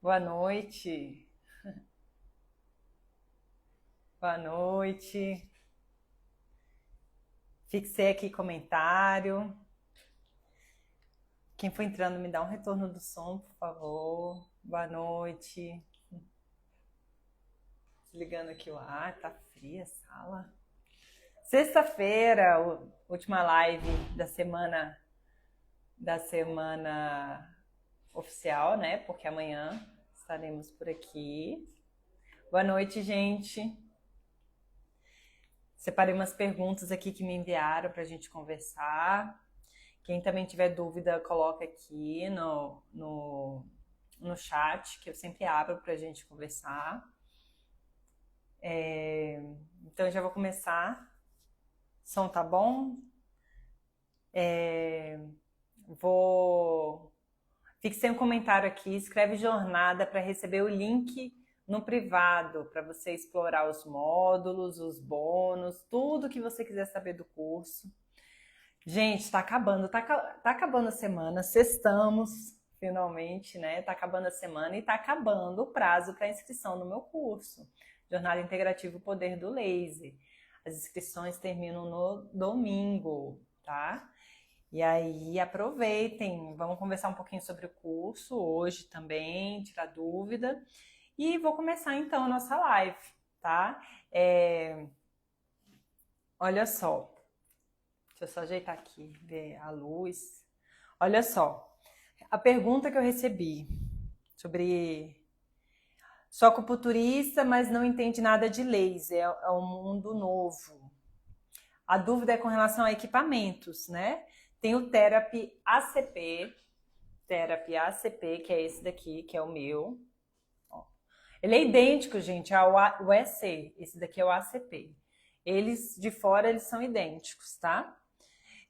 Boa noite. Boa noite. Fixei aqui comentário. Quem for entrando, me dá um retorno do som, por favor. Boa noite. Desligando aqui o ar, tá fria a sala. Sexta-feira, última live da semana oficial, né? Porque amanhã estaremos por aqui. Boa noite, gente. Separei umas perguntas aqui que me enviaram para a gente conversar. Quem também tiver dúvida, coloca aqui no chat, que eu sempre abro para a gente conversar. Então, eu já vou começar. Som tá bom? Fixei um comentário aqui, escreve jornada para receber o link no privado, para você explorar os módulos, os bônus, tudo que você quiser saber do curso. Gente, tá acabando a semana, sextamos finalmente, né? Tá acabando a semana e tá acabando o prazo para inscrição no meu curso, Jornada Integrativa O Poder do Laser. As inscrições terminam no domingo, tá? E aí aproveitem, vamos conversar um pouquinho sobre o curso hoje também, tirar dúvida. E vou começar então a nossa live, tá? Olha só, deixa eu só ajeitar aqui, ver a luz. Olha só, a pergunta que eu recebi sobre sou acupunturista, mas não entende nada de laser, é um mundo novo. A dúvida é com relação a equipamentos, né? Tem o Therapy ACP, que é esse daqui, que é o meu. Ó. Ele é idêntico, gente, ao EC, esse daqui é o ACP. Eles, de fora, eles são idênticos, tá?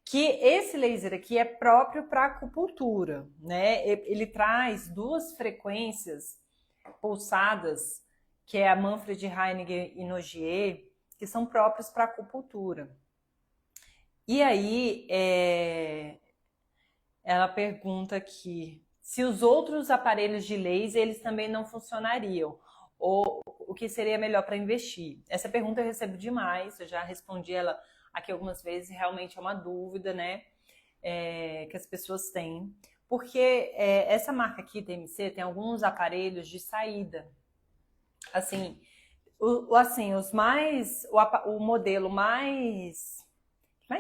Que esse laser aqui é próprio para acupuntura, né? Ele traz duas frequências pulsadas, que é a Manfred, Heiniger e Nogier, que são próprios para acupuntura. E aí, ela pergunta aqui se os outros aparelhos de laser, eles também não funcionariam, ou o que seria melhor para investir. Essa pergunta eu recebo demais, eu já respondi ela aqui algumas vezes, realmente é uma dúvida, né, que as pessoas têm, porque essa marca aqui, TMC, tem alguns aparelhos de saída, assim, o modelo mais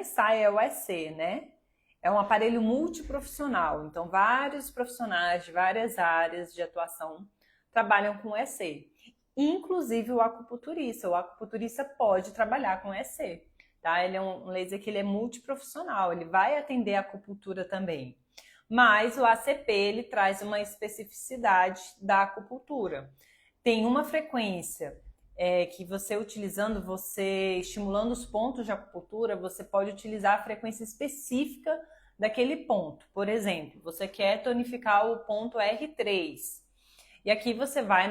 sai é o EC, né? É um aparelho multiprofissional, então vários profissionais de várias áreas de atuação trabalham com EC, inclusive o acupunturista. O acupunturista pode trabalhar com EC, tá? Ele é um laser que ele é multiprofissional, ele vai atender a acupuntura também. Mas o ACP, ele traz uma especificidade da acupuntura. Tem uma frequência que você utilizando, você estimulando os pontos de acupuntura, você pode utilizar a frequência específica daquele ponto. Por exemplo, você quer tonificar o ponto R3. E aqui você vai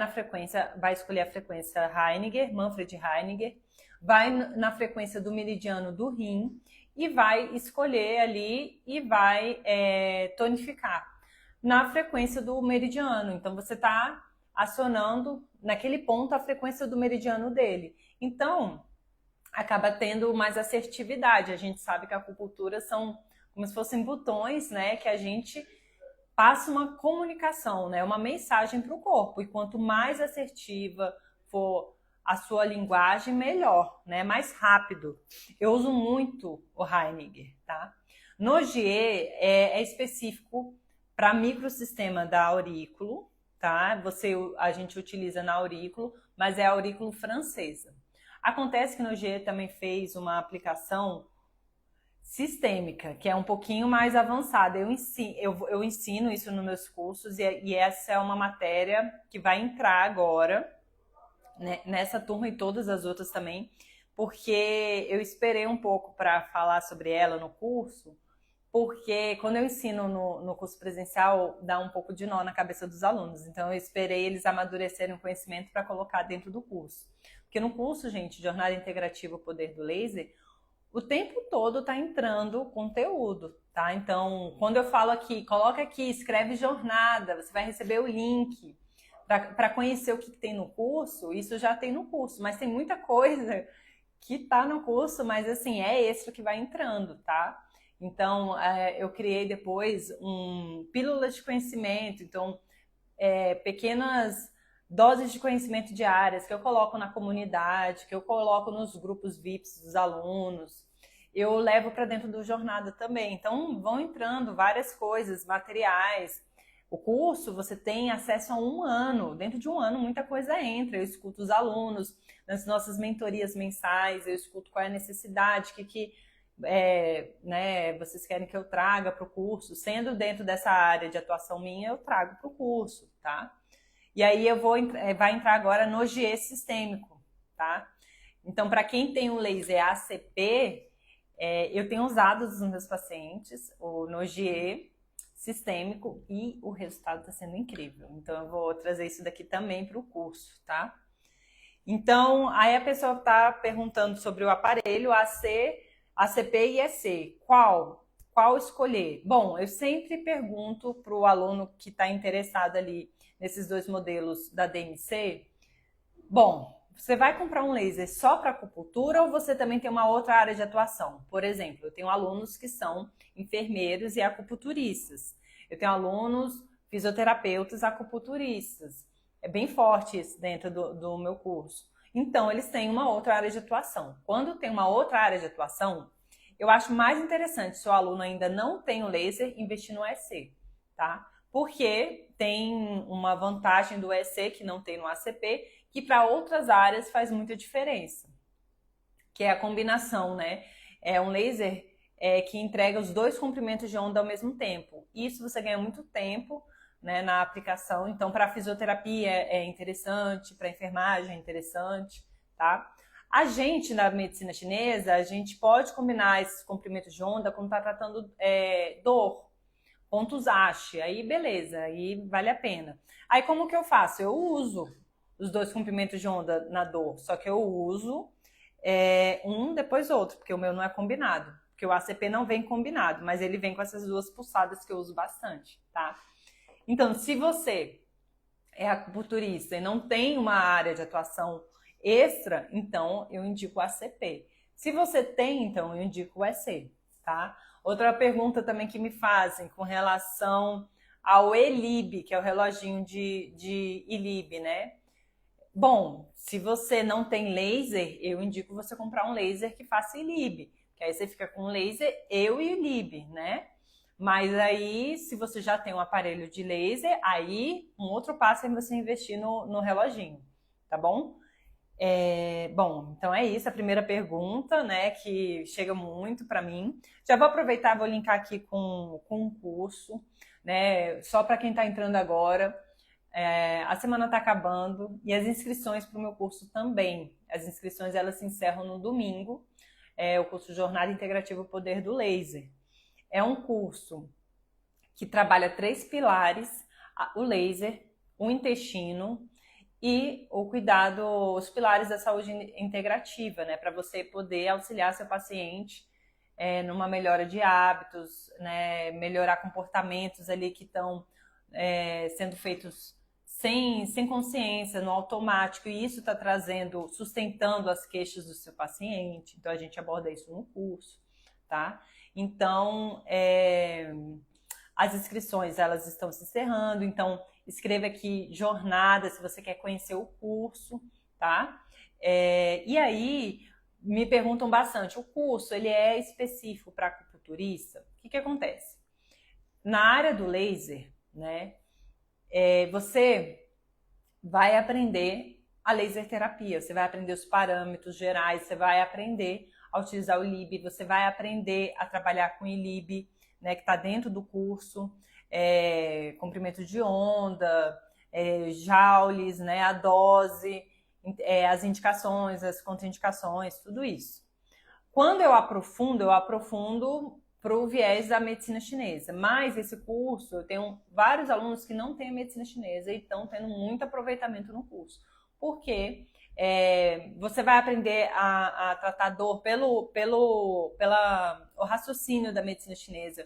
escolher a frequência Heiniger, Manfred Heiniger, vai na frequência do meridiano do rim e vai escolher ali e vai tonificar na frequência do meridiano. Então você está acionando naquele ponto a frequência do meridiano dele. Então, acaba tendo mais assertividade. A gente sabe que a acupuntura são como se fossem botões, né, que a gente passa uma comunicação, né, uma mensagem para o corpo. E quanto mais assertiva for a sua linguagem, melhor, né, mais rápido. Eu uso muito o Heiniger, tá? Nogier é específico para microsistema da aurículo, tá? A gente utiliza na aurículo, mas é a aurículo francesa. Acontece que Nogier também fez uma aplicação sistêmica, que é um pouquinho mais avançada. Eu ensino isso nos meus cursos e essa é uma matéria que vai entrar agora, né, nessa turma e todas as outras também, porque eu esperei um pouco para falar sobre ela no curso, porque quando eu ensino no curso presencial, dá um pouco de nó na cabeça dos alunos. Então, eu esperei eles amadurecerem o conhecimento para colocar dentro do curso. Porque no curso, gente, Jornada Integrativa O Poder do Laser, o tempo todo está entrando conteúdo, tá? Então, quando eu falo aqui, coloca aqui, escreve jornada, você vai receber o link para conhecer o que tem no curso, isso já tem no curso, mas tem muita coisa que tá no curso, mas assim, é extra que vai entrando, tá? Então, eu criei depois pílulas de conhecimento, então, pequenas doses de conhecimento diárias que eu coloco na comunidade, que eu coloco nos grupos VIPs dos alunos, eu levo para dentro do Jornada também. Então, vão entrando várias coisas, materiais. O curso, você tem acesso a 1 ano. Dentro de 1 ano, muita coisa entra. Eu escuto os alunos, nas nossas mentorias mensais, eu escuto qual é a necessidade, né, vocês querem que eu traga para o curso. Sendo dentro dessa área de atuação minha, eu trago para o curso, tá? E aí vai entrar agora no GE sistêmico, tá? Então, para quem tem o laser ACP, eu tenho usado nos meus pacientes o Nogier sistêmico e o resultado está sendo incrível. Então, eu vou trazer isso daqui também para o curso, tá? Então, aí a pessoa está perguntando sobre o aparelho AC, ACP e EC. Qual escolher? Bom, eu sempre pergunto para o aluno que está interessado ali nesses 2 modelos da DMC. Bom, você vai comprar um laser só para acupuntura ou você também tem uma outra área de atuação? Por exemplo, eu tenho alunos que são enfermeiros e acupunturistas. Eu tenho alunos fisioterapeutas acupunturistas. É bem forte isso dentro do meu curso. Então, eles têm uma outra área de atuação. Quando tem uma outra área de atuação, eu acho mais interessante, se o aluno ainda não tem o laser, investir no EC, tá? Porque tem uma vantagem do EC que não tem no ACP, que para outras áreas faz muita diferença, que é a combinação, né? É um laser que entrega os 2 comprimentos de onda ao mesmo tempo. Isso você ganha muito tempo, né, na aplicação. Então, para a fisioterapia é interessante, para a enfermagem é interessante, tá? A gente, na medicina chinesa, a gente pode combinar esses comprimentos de onda quando está tratando dor, pontos ASH, aí beleza, aí vale a pena. Aí como que eu faço? Eu uso os 2 comprimentos de onda na dor, só que eu uso um depois outro, porque o meu não é combinado, porque o ACP não vem combinado, mas ele vem com essas 2 pulsadas que eu uso bastante, tá? Então, se você é acupunturista e não tem uma área de atuação extra, então eu indico o ACP. Se você tem, então eu indico o EC, tá? Outra pergunta também que me fazem com relação ao ELIB, que é o reloginho de ILIB, né? Bom, se você não tem laser, eu indico você comprar um laser que faça ILIB, que aí você fica com laser e o ILIB, né? Mas aí, se você já tem um aparelho de laser, aí um outro passo é você investir no reloginho, tá bom? Bom, então é isso, a primeira pergunta, né, que chega muito para mim. Já vou aproveitar, vou linkar aqui com um curso, né, só para quem está entrando agora. A semana está acabando e as inscrições para o meu curso também. As inscrições, elas se encerram no domingo, o curso Jornada Integrativa Poder do Laser. É um curso que trabalha 3 pilares, o laser, o intestino e o cuidado, os pilares da saúde integrativa, né, para você poder auxiliar seu paciente numa melhora de hábitos, né, melhorar comportamentos ali que estão sendo feitos sem consciência, no automático, e isso está sustentando as queixas do seu paciente. Então a gente aborda isso no curso, tá? Então, as inscrições, elas estão se encerrando, então escreva aqui jornada, se você quer conhecer o curso, tá? E aí, me perguntam bastante, o curso, ele é específico para acupunturista? O que acontece? Na área do laser, né, você vai aprender a laser terapia, você vai aprender os parâmetros gerais, você vai aprender a utilizar o ILIB, você vai aprender a trabalhar com o ILIB, né, que está dentro do curso, comprimento de onda, joules, né, a dose, as indicações, as contraindicações, tudo isso. Quando eu aprofundo para o viés da medicina chinesa. Mas esse curso, eu tenho vários alunos que não têm a medicina chinesa e estão tendo muito aproveitamento no curso. Porque você vai aprender a tratar dor pelo raciocínio da medicina chinesa,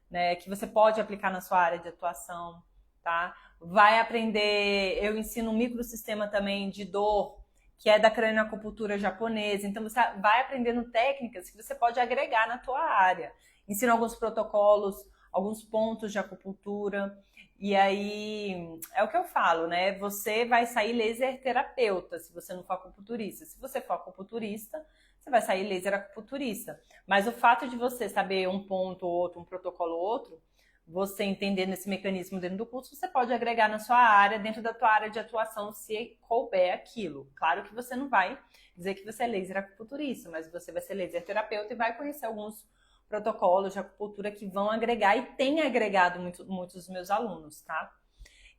né, que você pode aplicar na sua área de atuação, tá? vai aprender, eu ensino um microsistema também de dor, que é da cranioacupuntura japonesa. Então você vai aprendendo técnicas que você pode agregar na tua área. Ensino alguns protocolos, alguns pontos de acupuntura. E aí, é o que eu falo, né? Você vai sair laser terapeuta se você não for acupunturista. Se você for acupunturista, você vai sair laser acupunturista. Mas o fato de você saber um ponto ou outro, um protocolo ou outro, você entendendo esse mecanismo dentro do curso, você pode agregar na sua área, dentro da tua área de atuação, se couber aquilo. Claro que você não vai dizer que você é laser acupunturista, mas você vai ser laser terapeuta e vai conhecer alguns protocolos de acupuntura que vão agregar e tem agregado muitos dos meus alunos, tá?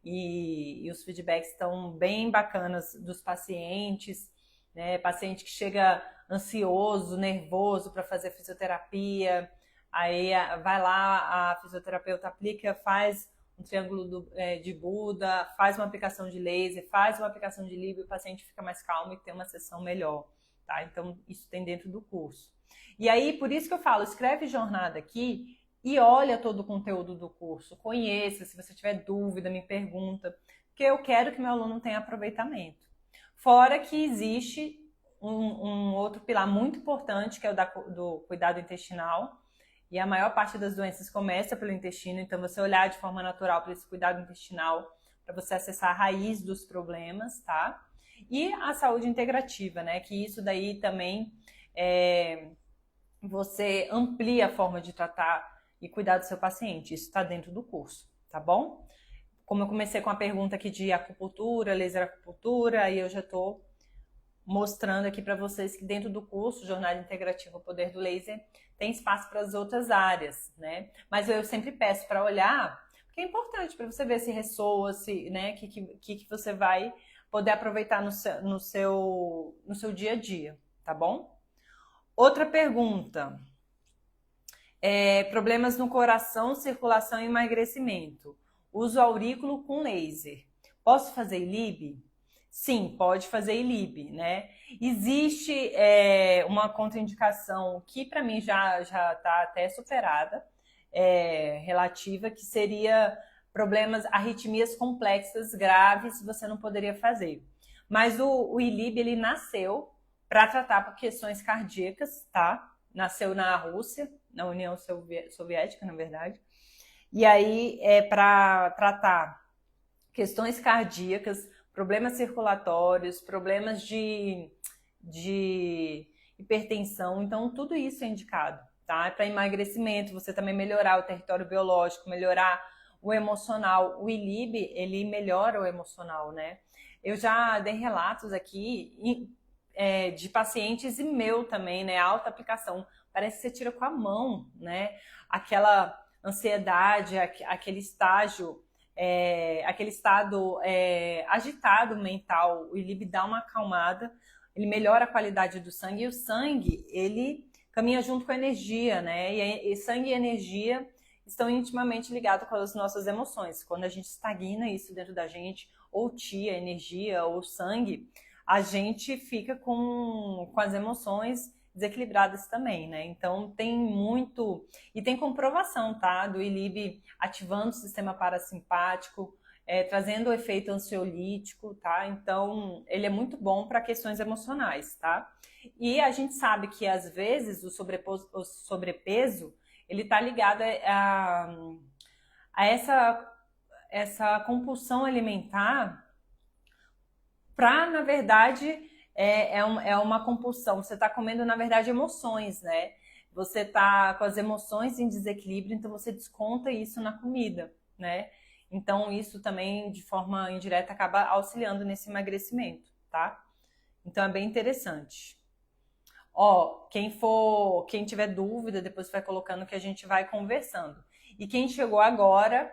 E os feedbacks estão bem bacanas dos pacientes, né? Paciente que chega ansioso, nervoso para fazer fisioterapia, aí vai lá, a fisioterapeuta aplica, faz um triângulo de Buda, faz uma aplicação de laser, faz uma aplicação de Libra, o paciente fica mais calmo e tem uma sessão melhor, tá? Então, isso tem dentro do curso. E aí, por isso que eu falo, escreve jornada aqui e olha todo o conteúdo do curso, conheça, se você tiver dúvida, me pergunta, porque eu quero que meu aluno tenha aproveitamento. Fora que existe um outro pilar muito importante, que é o do cuidado intestinal, e a maior parte das doenças começa pelo intestino, então você olhar de forma natural para esse cuidado intestinal, para você acessar a raiz dos problemas, tá? E a saúde integrativa, né? Que isso daí também você amplia a forma de tratar e cuidar do seu paciente. Isso está dentro do curso, tá bom? Como eu comecei com a pergunta aqui de acupuntura, laser acupuntura, aí eu já estou mostrando aqui para vocês que dentro do curso Jornada Integrativa O Poder do Laser tem espaço para as outras áreas, né? Mas eu sempre peço para olhar, porque é importante para você ver se ressoa, se, né, que você vai poder aproveitar no seu dia a dia, tá bom? Outra pergunta. Problemas no coração, circulação e emagrecimento. Uso aurículo com laser. Posso fazer ILIB? Sim, pode fazer ILIB, né? Existe uma contraindicação que para mim já está até superada, relativa, que seria problemas, arritmias complexas, graves, você não poderia fazer. Mas o ILIB, ele nasceu para tratar por questões cardíacas, tá? Nasceu na Rússia, na União Soviética, na verdade. E aí é para tratar questões cardíacas, problemas circulatórios, problemas de hipertensão. Então, tudo isso é indicado, tá? É para emagrecimento, você também melhorar o território biológico, melhorar o emocional. O ILIB, ele melhora o emocional, né? Eu já dei relatos aqui de pacientes e meu também, né? Alta aplicação. Parece que você tira com a mão, né? Aquela ansiedade, aquele estágio, aquele estado agitado mental. O ILIB dá uma acalmada, ele melhora a qualidade do sangue, e o sangue, ele caminha junto com a energia, né? E sangue e energia estão intimamente ligados com as nossas emoções. Quando a gente estagna isso dentro da gente, ou a energia, ou sangue, a gente fica com as emoções desequilibradas também, né? Então tem muito, e tem comprovação, tá? Do ILIB ativando o sistema parasimpático, trazendo o efeito ansiolítico, tá? Então ele é muito bom para questões emocionais, tá? E a gente sabe que às vezes o sobrepeso ele tá ligado a essa compulsão alimentar, para, na verdade, é uma compulsão. Você está comendo, na verdade, emoções, né? Você está com as emoções em desequilíbrio, então você desconta isso na comida, né? Então, isso também, de forma indireta, acaba auxiliando nesse emagrecimento, tá? Então, é bem interessante. Ó, quem tiver dúvida, depois vai colocando que a gente vai conversando. E quem chegou agora,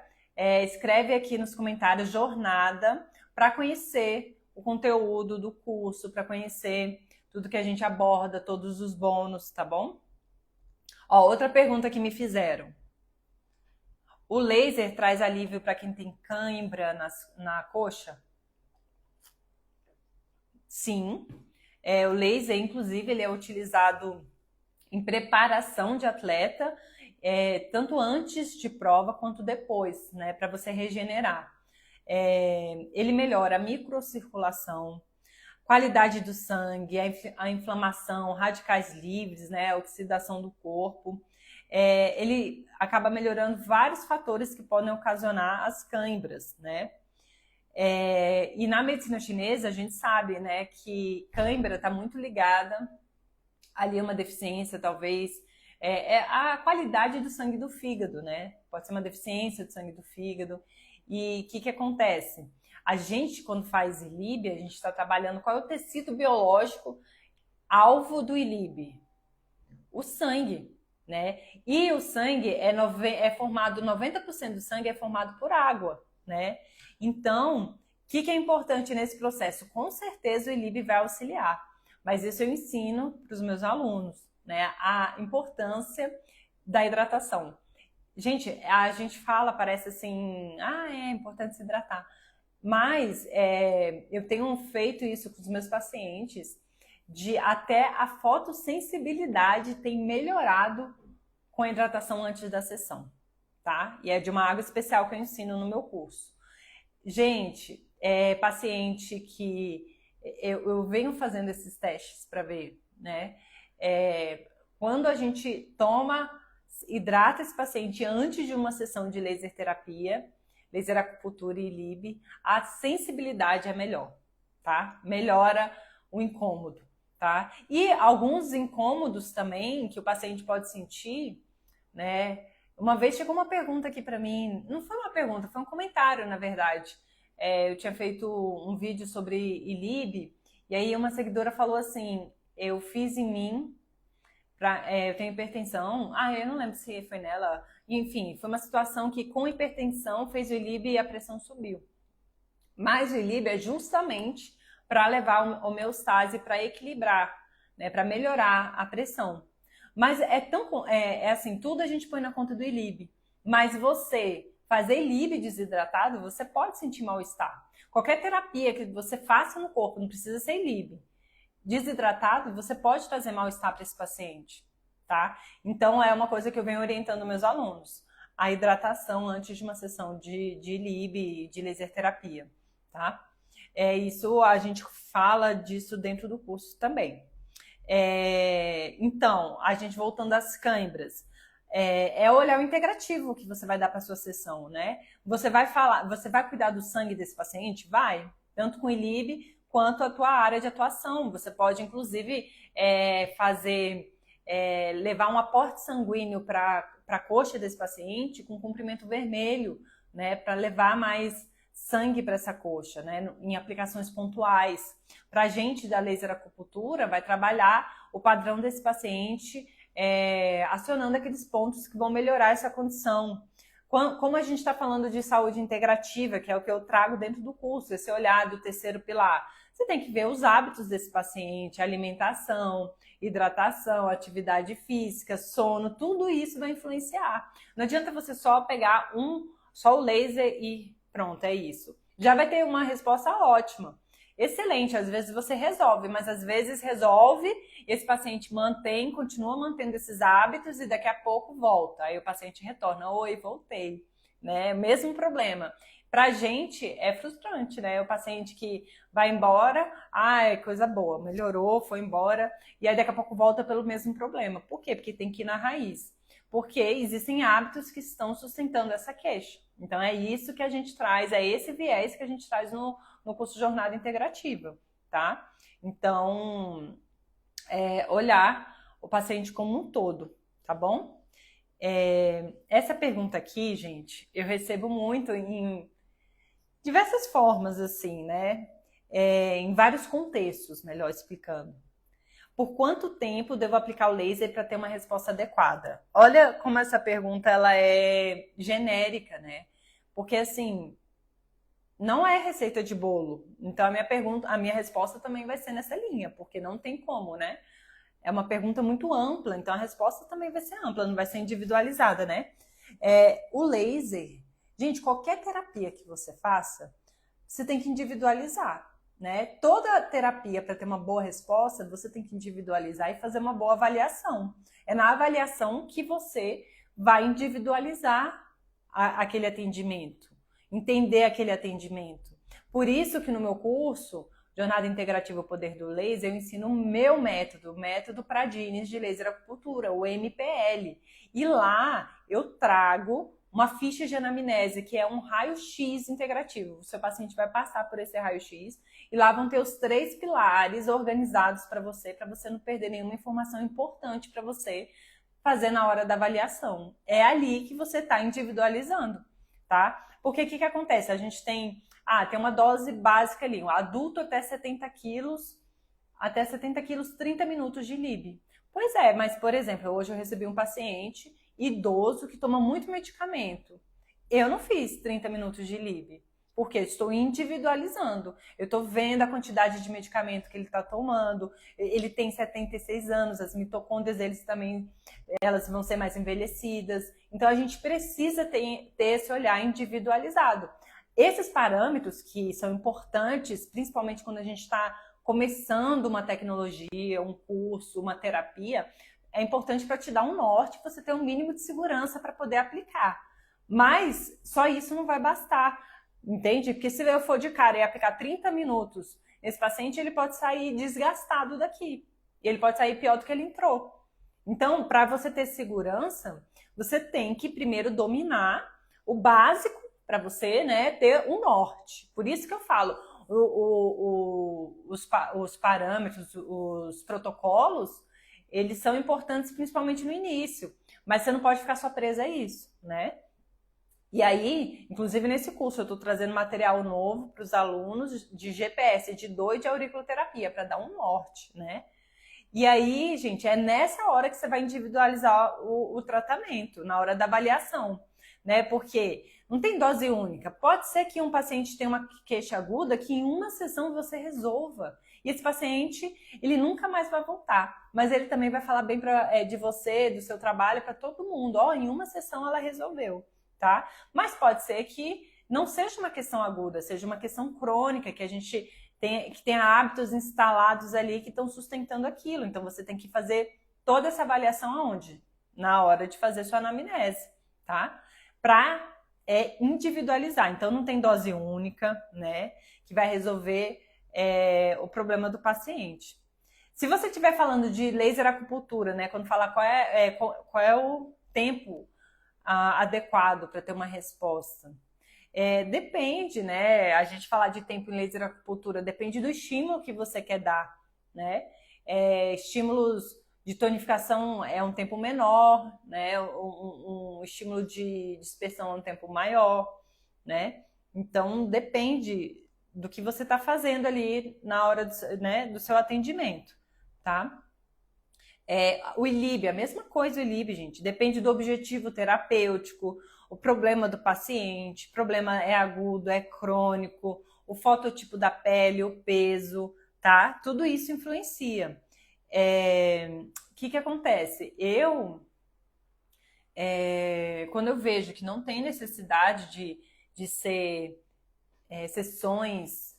escreve aqui nos comentários jornada para conhecer o conteúdo do curso, para conhecer tudo que a gente aborda, todos os bônus, tá bom? Ó, outra pergunta que me fizeram. O laser traz alívio para quem tem cãibra na coxa? Sim. O laser, inclusive, ele é utilizado em preparação de atleta, tanto antes de prova quanto depois, né, para você regenerar. Ele melhora a microcirculação, qualidade do sangue, a inflamação, radicais livres, né, a oxidação do corpo. Ele acaba melhorando vários fatores que podem ocasionar as cãibras, né? E na medicina chinesa a gente sabe, né, que cãibra está muito ligada ali a uma deficiência, talvez, a qualidade do sangue do fígado, né? Pode ser uma deficiência do sangue do fígado. E o que acontece? A gente, quando faz ILIB, a gente está trabalhando qual é o tecido biológico alvo do ILIB? O sangue, né? E o sangue é formado, 90% do sangue é formado por água, né? Então, o que é importante nesse processo? Com certeza o ILIB vai auxiliar, mas isso eu ensino para os meus alunos, né? A importância da hidratação. Gente, a gente fala, parece assim, é importante se hidratar. Mas eu tenho feito isso com os meus pacientes, de até a fotossensibilidade tem melhorado com a hidratação antes da sessão, tá? E é de uma água especial que eu ensino no meu curso. Gente, paciente que eu venho fazendo esses testes para ver, né? Quando a gente hidrata esse paciente antes de uma sessão de laser terapia, laser acupuntura e ILIB, a sensibilidade é melhor, tá? Melhora o incômodo, tá? E alguns incômodos também que o paciente pode sentir, né? Uma vez chegou uma pergunta aqui para mim, não foi uma pergunta, foi um comentário, na verdade. Eu tinha feito um vídeo sobre ILIB, e aí uma seguidora falou assim, eu fiz em mim, eu tenho hipertensão, eu não lembro se foi nela, enfim, foi uma situação que com hipertensão fez o ILIB e a pressão subiu. Mas o ILIB é justamente para levar a homeostase, para equilibrar, né, para melhorar a pressão. Mas assim, tudo a gente põe na conta do ILIB. Mas você fazer ILIB desidratado, você pode sentir mal-estar. Qualquer terapia que você faça no corpo, não precisa ser ILIB. Desidratado, você pode trazer mal-estar para esse paciente, tá? Então, é uma coisa que eu venho orientando meus alunos. A hidratação antes de uma sessão de ILIB, de laser terapia, tá? Isso, a gente fala disso dentro do curso também. Então, a gente voltando às cãibras, é o olhar integrativo que você vai dar para sua sessão, né? Você vai cuidar do sangue desse paciente? Vai, tanto com ILIB quanto a tua área de atuação. Você pode, inclusive, levar um aporte sanguíneo para a coxa desse paciente com comprimento vermelho, né? Para levar mais sangue para essa coxa, né, em aplicações pontuais. Para a gente da laser acupuntura, vai trabalhar o padrão desse paciente, acionando aqueles pontos que vão melhorar essa condição. Como a gente está falando de saúde integrativa, que é o que eu trago dentro do curso, esse olhar do terceiro pilar, você tem que ver os hábitos desse paciente, alimentação, hidratação, atividade física, sono, tudo isso vai influenciar. Não adianta você só pegar só o laser e pronto, é isso. Já vai ter uma resposta ótima. Excelente, às vezes você resolve, mas às vezes resolve, esse paciente continua mantendo esses hábitos e daqui a pouco volta. Aí o paciente retorna, oi, voltei, né? Mesmo problema. Pra gente é frustrante, né? O paciente que vai embora, coisa boa, melhorou, foi embora, e aí daqui a pouco volta pelo mesmo problema. Por quê? Porque tem que ir na raiz. Porque existem hábitos que estão sustentando essa queixa. Então é isso que a gente traz, é esse viés que a gente traz no curso Jornada Integrativa, tá? Então, olhar o paciente como um todo, tá bom? Essa pergunta aqui, gente, eu recebo muito em diversas formas, assim, né? Em vários contextos, melhor explicando. Por quanto tempo devo aplicar o laser para ter uma resposta adequada? Olha como essa pergunta ela é genérica, né? Porque assim, não é receita de bolo. Então a minha resposta também vai ser nessa linha, porque não tem como, né? É uma pergunta muito ampla, então a resposta também vai ser ampla, não vai ser individualizada, né? O laser, gente, qualquer terapia que você faça, você tem que individualizar. Né? Toda terapia, para ter uma boa resposta, você tem que individualizar e fazer uma boa avaliação. É na avaliação que você vai individualizar aquele atendimento. entender aquele atendimento. Por isso que no meu curso, Jornada Integrativa O Poder do Laser, eu ensino o meu método, o método Pradines de Laser Acupuntura, o MPL. E lá eu trago uma ficha de anamnese, que é um raio-x integrativo. O seu paciente vai passar por esse raio-x e lá vão ter os 3 pilares organizados para você não perder nenhuma informação importante para você fazer na hora da avaliação. É ali que você está individualizando, tá? Porque o que acontece? A gente tem uma dose básica ali, um adulto até 70 quilos, 30 minutos de LIB. Pois é, mas, por exemplo, hoje eu recebi um paciente idoso que toma muito medicamento. Eu não fiz 30 minutos de LIB, porque eu estou individualizando. Eu estou vendo a quantidade de medicamento que ele está tomando. Ele tem 76 anos, as mitocôndrias deles também, elas vão ser mais envelhecidas. Então, a gente precisa ter esse olhar individualizado. Esses parâmetros que são importantes, principalmente quando a gente está começando uma tecnologia, um curso, uma terapia, é importante para te dar um norte, você ter um mínimo de segurança para poder aplicar. Mas só isso não vai bastar, entende? Porque se eu for de cara e aplicar 30 minutos nesse paciente, ele pode sair desgastado daqui. E ele pode sair pior do que ele entrou. Então, para você ter segurança, você tem que primeiro dominar o básico para você, né, ter um norte. Por isso que eu falo, os parâmetros, os protocolos, eles são importantes principalmente no início, mas você não pode ficar só presa a isso, né? E aí, inclusive nesse curso, eu estou trazendo material novo para os alunos de GPS, de dor e de auriculoterapia, para dar um norte, né? E aí, gente, é nessa hora que você vai individualizar o tratamento, na hora da avaliação, né? Porque não tem dose única. Pode ser que um paciente tenha uma queixa aguda que em uma sessão você resolva. E esse paciente, ele nunca mais vai voltar. Mas ele também vai falar bem de você, do seu trabalho, para todo mundo. Em uma sessão ela resolveu, tá? Mas pode ser que não seja uma questão aguda, seja uma questão crônica, que a gente tenha hábitos instalados ali que estão sustentando aquilo. Então, você tem que fazer toda essa avaliação aonde? Na hora de fazer sua anamnese, tá? Para individualizar. Então, não tem dose única, né? Que vai resolver o problema do paciente. Se você estiver falando de laser acupuntura, né? Quando falar qual é o tempo adequado para ter uma resposta. Depende, né? A gente falar de tempo em laser acupuntura depende do estímulo que você quer dar, né? Estímulos de tonificação é um tempo menor, né? Um estímulo de dispersão é um tempo maior, né? Então depende do que você está fazendo ali na hora do seu atendimento, tá? O ILIB, a mesma coisa o ILIB, gente. Depende do objetivo terapêutico, o problema do paciente, o problema é agudo, é crônico, o fototipo da pele, o peso, tá? Tudo isso influencia. O que acontece? Quando eu vejo que não tem necessidade de ser sessões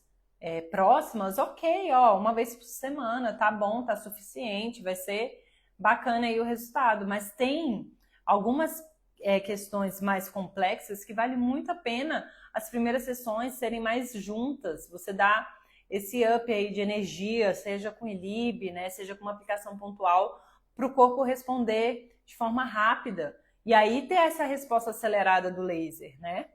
próximas, ok, uma vez por semana, tá bom, tá suficiente, vai ser bacana aí o resultado, mas tem algumas questões mais complexas que vale muito a pena as primeiras sessões serem mais juntas, você dá esse up aí de energia, seja com ILIB, né, seja com uma aplicação pontual, para o corpo responder de forma rápida, e aí ter essa resposta acelerada do laser, né?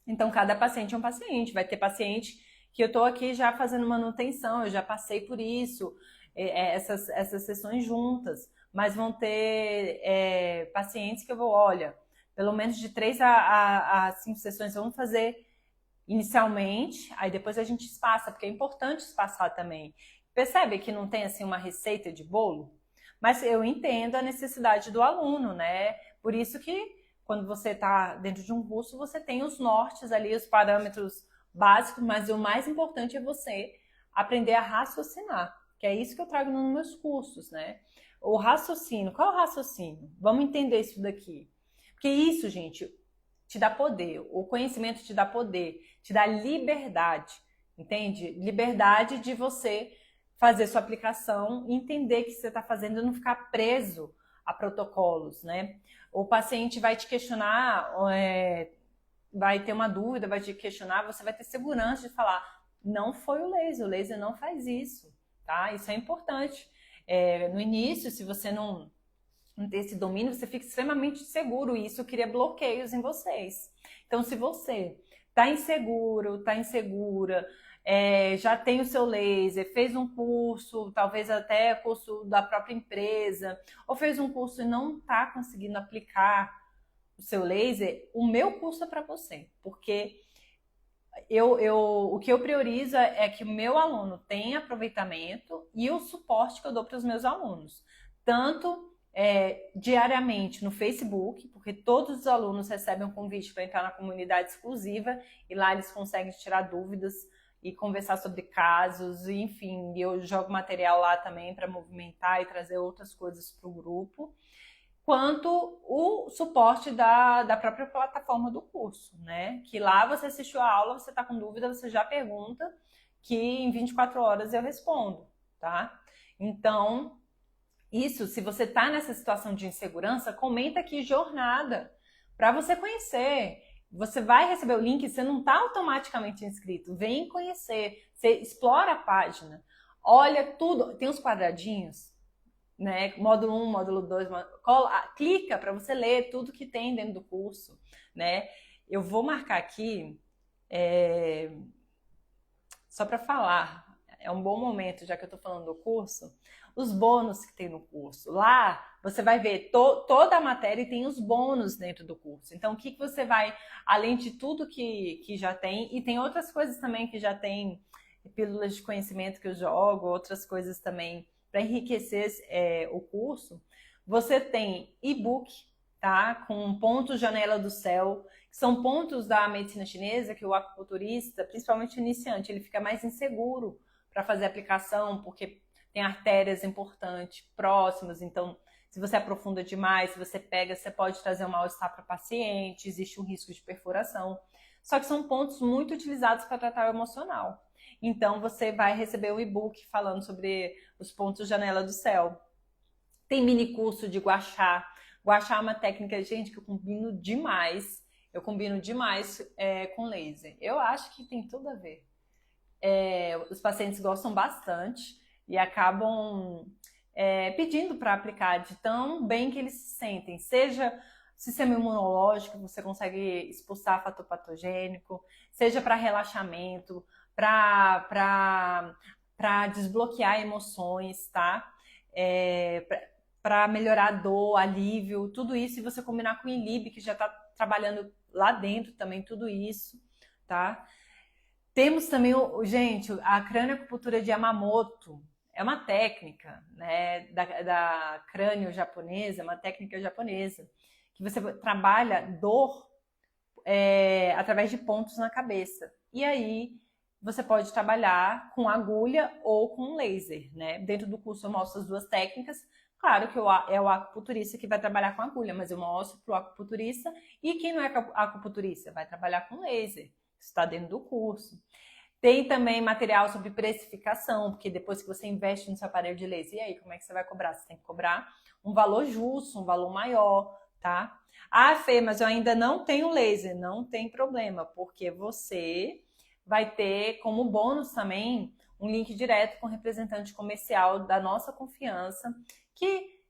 Então, cada paciente é um paciente, vai ter paciente que eu estou aqui já fazendo manutenção, eu já passei por isso, essas sessões juntas, mas vão ter pacientes que eu vou, olha, pelo menos de 3 a 5 sessões vamos fazer inicialmente, aí depois a gente espaça, porque é importante espaçar também. Percebe que não tem assim uma receita de bolo? Mas eu entendo a necessidade do aluno, né? Por isso que quando você está dentro de um curso, você tem os nortes ali, os parâmetros básicos, mas o mais importante é você aprender a raciocinar, que é isso que eu trago nos meus cursos, né? O raciocínio, qual é o raciocínio? Vamos entender isso daqui. Porque isso, gente, te dá poder, o conhecimento te dá poder, te dá liberdade, entende? Liberdade de você fazer sua aplicação e entender que você está fazendo e não ficar preso a protocolos, né? O paciente vai te questionar vai ter uma dúvida, vai te questionar, você vai ter segurança de falar, não foi o laser não faz isso, tá? Isso é importante. No início, se você não ter esse domínio, você fica extremamente inseguro e isso cria bloqueios em vocês. Então, se você está inseguro, está insegura, já tem o seu laser, fez um curso, talvez até curso da própria empresa, ou fez um curso e não está conseguindo aplicar o seu laser, o meu curso é para você, porque o que eu priorizo é que o meu aluno tenha aproveitamento e o suporte que eu dou para os meus alunos. Tanto diariamente no Facebook, porque todos os alunos recebem um convite para entrar na comunidade exclusiva e lá eles conseguem tirar dúvidas e conversar sobre casos, enfim, eu jogo material lá também para movimentar e trazer outras coisas para o grupo, quanto o suporte da própria plataforma do curso, né? Que lá você assistiu a aula, você está com dúvida, você já pergunta, que em 24 horas eu respondo, tá? Então, isso, se você está nessa situação de insegurança, comenta aqui jornada, para você conhecer. Você vai receber o link, você não está automaticamente inscrito, vem conhecer, você explora a página, olha tudo, tem os quadradinhos, né? Módulo 1, módulo 2, clica para você ler tudo que tem dentro do curso, né? Eu vou marcar aqui, só para falar, é um bom momento, já que eu estou falando do curso, os bônus que tem no curso. Lá você vai ver toda a matéria e tem os bônus dentro do curso. Então, o que você vai, além de tudo que já tem, e tem outras coisas também que já tem, pílulas de conhecimento que eu jogo, outras coisas também para enriquecer o curso, você tem e-book, tá? Com pontos janela do céu, que são pontos da medicina chinesa que o acupunturista, principalmente o iniciante, ele fica mais inseguro para fazer aplicação, porque tem artérias importantes próximas, então se você aprofunda demais, se você pega, você pode trazer um mal-estar para o paciente, existe um risco de perfuração. Só que são pontos muito utilizados para tratar o emocional. Então você vai receber um e-book falando sobre os pontos janela do céu. Tem mini curso de Gua Sha. Gua Sha é uma técnica, gente, que eu combino demais. Eu combino demais com laser. Eu acho que tem tudo a ver. Os pacientes gostam bastante e acabam pedindo para aplicar de tão bem que eles se sentem. Seja sistema imunológico, você consegue expulsar fator patogênico, seja para relaxamento, para desbloquear emoções, tá? Para melhorar a dor, alívio, tudo isso, e você combinar com o ILIB, que já está trabalhando lá dentro também, tudo isso, tá? Temos também, gente, a cranioacupuntura de Yamamoto. É uma técnica, né, da crânio japonesa, uma técnica japonesa, que você trabalha dor através de pontos na cabeça. E aí você pode trabalhar com agulha ou com laser, né? Dentro do curso eu mostro as duas técnicas. Claro que é o acupunturista que vai trabalhar com agulha, mas eu mostro para o acupunturista. E quem não é acupunturista vai trabalhar com laser. Isso está dentro do curso. Tem também material sobre precificação, porque depois que você investe no seu aparelho de laser, e aí, como é que você vai cobrar? Você tem que cobrar um valor justo, um valor maior, tá? Ah, Fê, mas eu ainda não tenho laser. Não tem problema, porque você vai ter como bônus também um link direto com o representante comercial da nossa confiança, que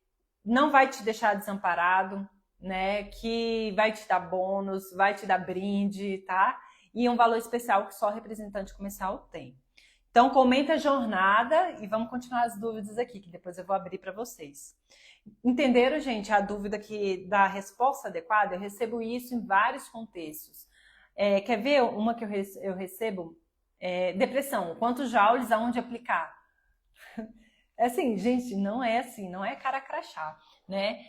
não vai te deixar desamparado, né? Que vai te dar bônus, vai te dar brinde, tá? E um valor especial que só o representante comercial tem. Então, comenta a jornada e vamos continuar as dúvidas aqui, que depois eu vou abrir para vocês. Entenderam, gente, a dúvida que da resposta adequada? Eu recebo isso em vários contextos. Quer ver uma que eu recebo? Depressão, quantos joules, aonde aplicar? Assim, gente, não é assim, não é cara crachá, né?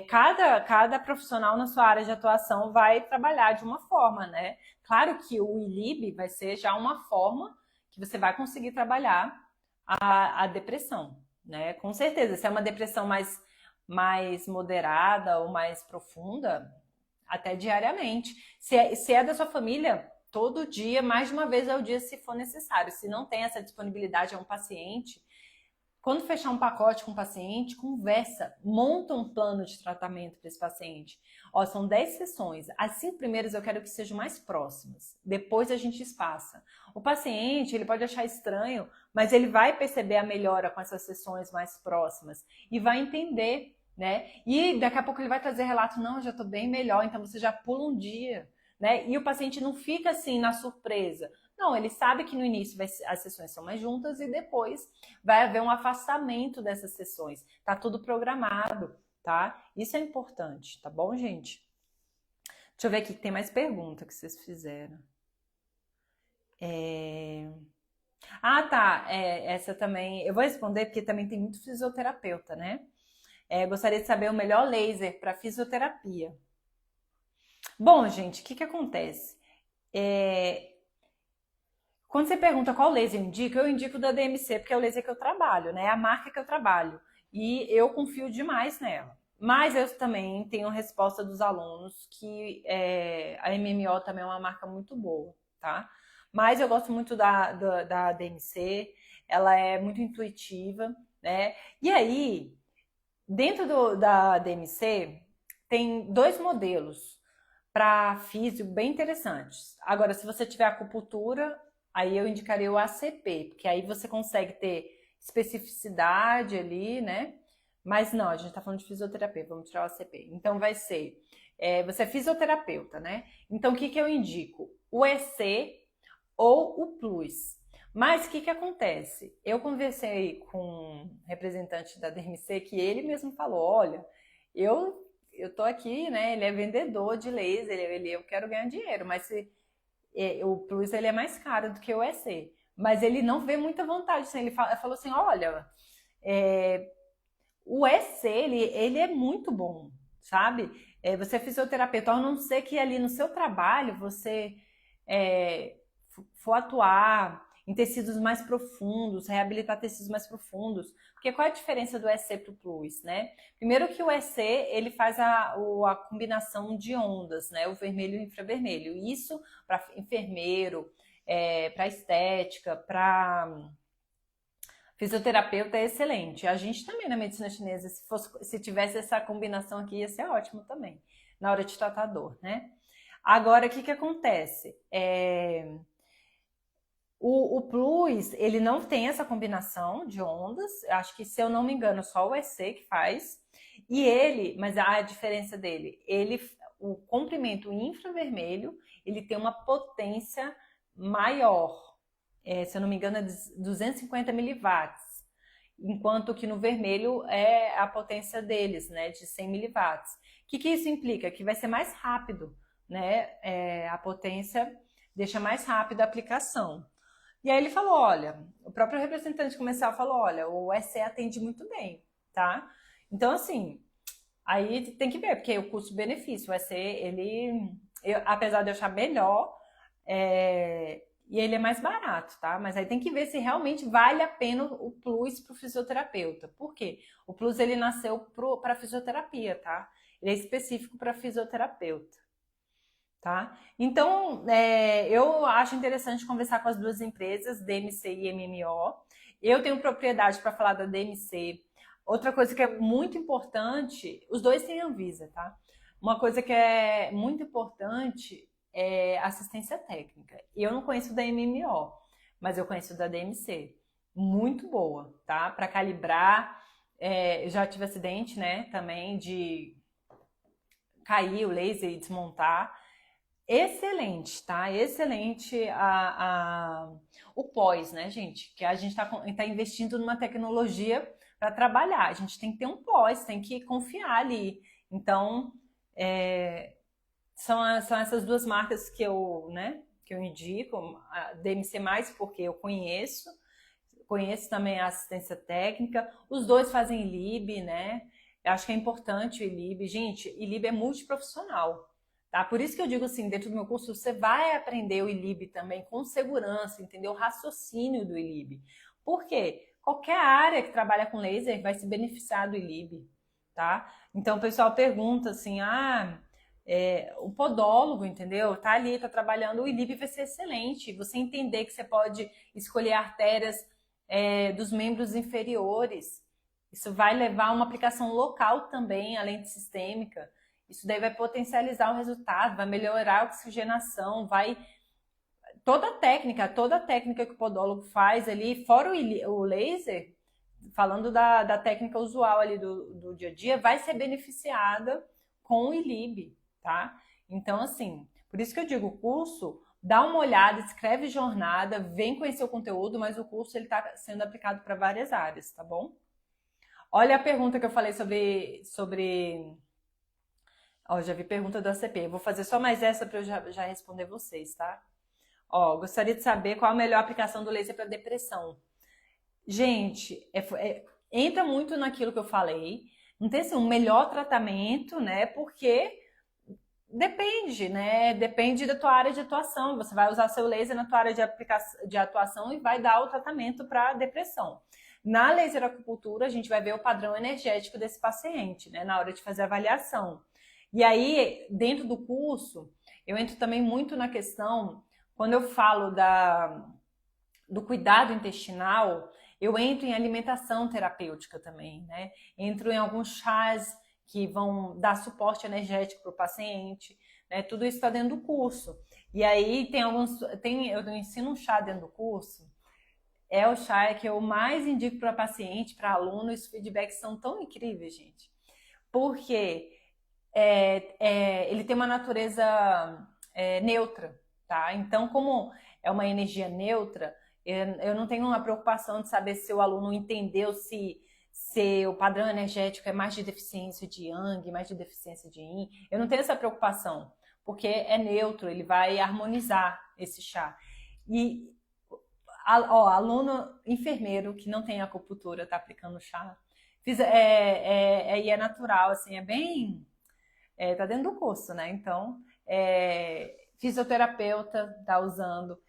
Cada profissional na sua área de atuação vai trabalhar de uma forma, né? Claro que o ILIB vai ser já uma forma que você vai conseguir trabalhar a depressão, né? Com certeza, se é uma depressão mais moderada ou mais profunda, até diariamente. Se é da sua família, todo dia, mais de uma vez ao dia, se for necessário. Se não tem essa disponibilidade a um paciente, quando fechar um pacote com o paciente, conversa, monta um plano de tratamento para esse paciente. Ó, são 10 sessões. As 5 primeiras eu quero que sejam mais próximas. Depois a gente espaça. O paciente, ele pode achar estranho, mas ele vai perceber a melhora com essas sessões mais próximas e vai entender, né? E daqui a pouco ele vai trazer relato, não, eu já estou bem melhor, então você já pula um dia, né? E o paciente não fica assim na surpresa. Não, ele sabe que no início as sessões são mais juntas e depois vai haver um afastamento dessas sessões. Tá tudo programado, tá? Isso é importante, tá bom, gente? Deixa eu ver aqui que tem mais pergunta que vocês fizeram. Ah, tá. Essa também. Eu vou responder porque também tem muito fisioterapeuta, né? Gostaria de saber o melhor laser para fisioterapia. Bom, gente, o que acontece? Quando você pergunta qual laser eu indico da DMC, porque é o laser que eu trabalho, né? É a marca que eu trabalho. E eu confio demais nela. Mas eu também tenho resposta dos alunos que a MMO também é uma marca muito boa, tá? Mas eu gosto muito da DMC, ela é muito intuitiva, né? E aí, dentro da DMC, tem 2 modelos para físio bem interessantes. Agora, se você tiver acupuntura, aí eu indicaria o ACP, porque aí você consegue ter especificidade ali, né? Mas não, a gente tá falando de fisioterapia, vamos tirar o ACP. Então vai ser, você é fisioterapeuta, né? Então o que eu indico? O EC ou o Plus. Mas o que acontece? Eu conversei com um representante da DMC que ele mesmo falou, olha, eu tô aqui, né? Ele é vendedor de laser, eu quero ganhar dinheiro, mas o Plus ele é mais caro do que o EC. Mas ele não vê muita vantagem. Assim, ele falou assim, olha, o EC, ele é muito bom, sabe? Você é fisioterapeuta, a não ser que ali no seu trabalho você for atuar em tecidos mais profundos, reabilitar tecidos mais profundos. Porque qual é a diferença do EC para o Plus, né? Primeiro que o EC, ele faz a combinação de ondas, né? O vermelho e o infravermelho. Isso para enfermeiro, para estética, para fisioterapeuta é excelente. A gente também na medicina chinesa, se tivesse essa combinação aqui, ia ser ótimo também, na hora de tratar dor, né? Agora, o que acontece? O Plus, ele não tem essa combinação de ondas, acho que, se eu não me engano, só o EC que faz, mas a diferença dele, o comprimento infravermelho, ele tem uma potência maior, se eu não me engano é 250 miliwatts, enquanto que no vermelho é a potência deles, né, de 100 miliwatts. O que isso implica? Que vai ser mais rápido, né, a potência deixa mais rápido a aplicação. E aí ele falou, olha, o próprio representante comercial falou, olha, o EC atende muito bem, tá? Então, assim, aí tem que ver, porque o custo-benefício, o EC, apesar de eu achar melhor, e ele é mais barato, tá? Mas aí tem que ver se realmente vale a pena o Plus para o fisioterapeuta. Por quê? O Plus, ele nasceu para fisioterapia, tá? Ele é específico para fisioterapeuta. Tá? Então, eu acho interessante conversar com as 2 empresas, DMC e MMO. Eu tenho propriedade para falar da DMC. Outra coisa que é muito importante, os 2 têm Anvisa, tá? Uma coisa que é muito importante é assistência técnica. Eu não conheço da MMO, mas eu conheço da DMC. Muito boa, tá? Para calibrar. Já tive acidente, né? Também de cair o laser e desmontar. Excelente, tá? Excelente o pós, né, gente? Que a gente tá investindo numa tecnologia para trabalhar. A gente tem que ter um pós, tem que confiar ali. Então, são essas 2 marcas que eu indico. A DMC mais porque eu conheço também a assistência técnica. Os 2 fazem ILIB, né? Eu acho que é importante o ILIB. Gente, ILIB é multiprofissional. Tá? Por isso que eu digo assim, dentro do meu curso você vai aprender o ILIB também com segurança, entender o raciocínio do ILIB. Por quê? Qualquer área que trabalha com laser vai se beneficiar do ILIB, tá? Então o pessoal pergunta assim, o podólogo, entendeu? Tá ali, tá trabalhando, o ILIB vai ser excelente. Você entender que você pode escolher artérias dos membros inferiores. Isso vai levar a uma aplicação local também, além de sistêmica. Isso daí vai potencializar o resultado, vai melhorar a oxigenação, vai... Toda a técnica que o podólogo faz ali, fora o laser, falando da técnica usual ali do dia a dia, vai ser beneficiada com o ILIB, tá? Então, assim, por isso que eu digo, o curso, dá uma olhada, escreve jornada, vem conhecer o conteúdo, mas o curso ele está sendo aplicado para várias áreas, tá bom? Olha a pergunta que eu falei sobre... Ó, já vi pergunta do ACP. Eu vou fazer só mais essa para eu já responder vocês, tá? Ó, gostaria de saber qual a melhor aplicação do laser para depressão. Gente, entra muito naquilo que eu falei. Não tem assim, um melhor tratamento, né? Porque depende, né? Depende da tua área de atuação. Você vai usar seu laser na tua área de atuação e vai dar o tratamento para depressão. Na laser acupuntura, a gente vai ver o padrão energético desse paciente, né? Na hora de fazer a avaliação. E aí, dentro do curso, eu entro também muito na questão, quando eu falo do cuidado intestinal, eu entro em alimentação terapêutica também, né? Entro em alguns chás que vão dar suporte energético para o paciente, né? Tudo isso está dentro do curso. E aí eu ensino um chá dentro do curso, é o chá que eu mais indico para paciente, para aluno, e os feedbacks são tão incríveis, gente. Porque ele tem uma natureza neutra, tá? Então, como é uma energia neutra, eu não tenho uma preocupação de saber se o aluno entendeu se o padrão energético é mais de deficiência de Yang, mais de deficiência de Yin. Eu não tenho essa preocupação, porque é neutro, ele vai harmonizar esse chá. E, aluno enfermeiro que não tem acupuntura, tá aplicando chá, e é natural, assim, é bem... tá dentro do curso, né? Então, fisioterapeuta tá usando,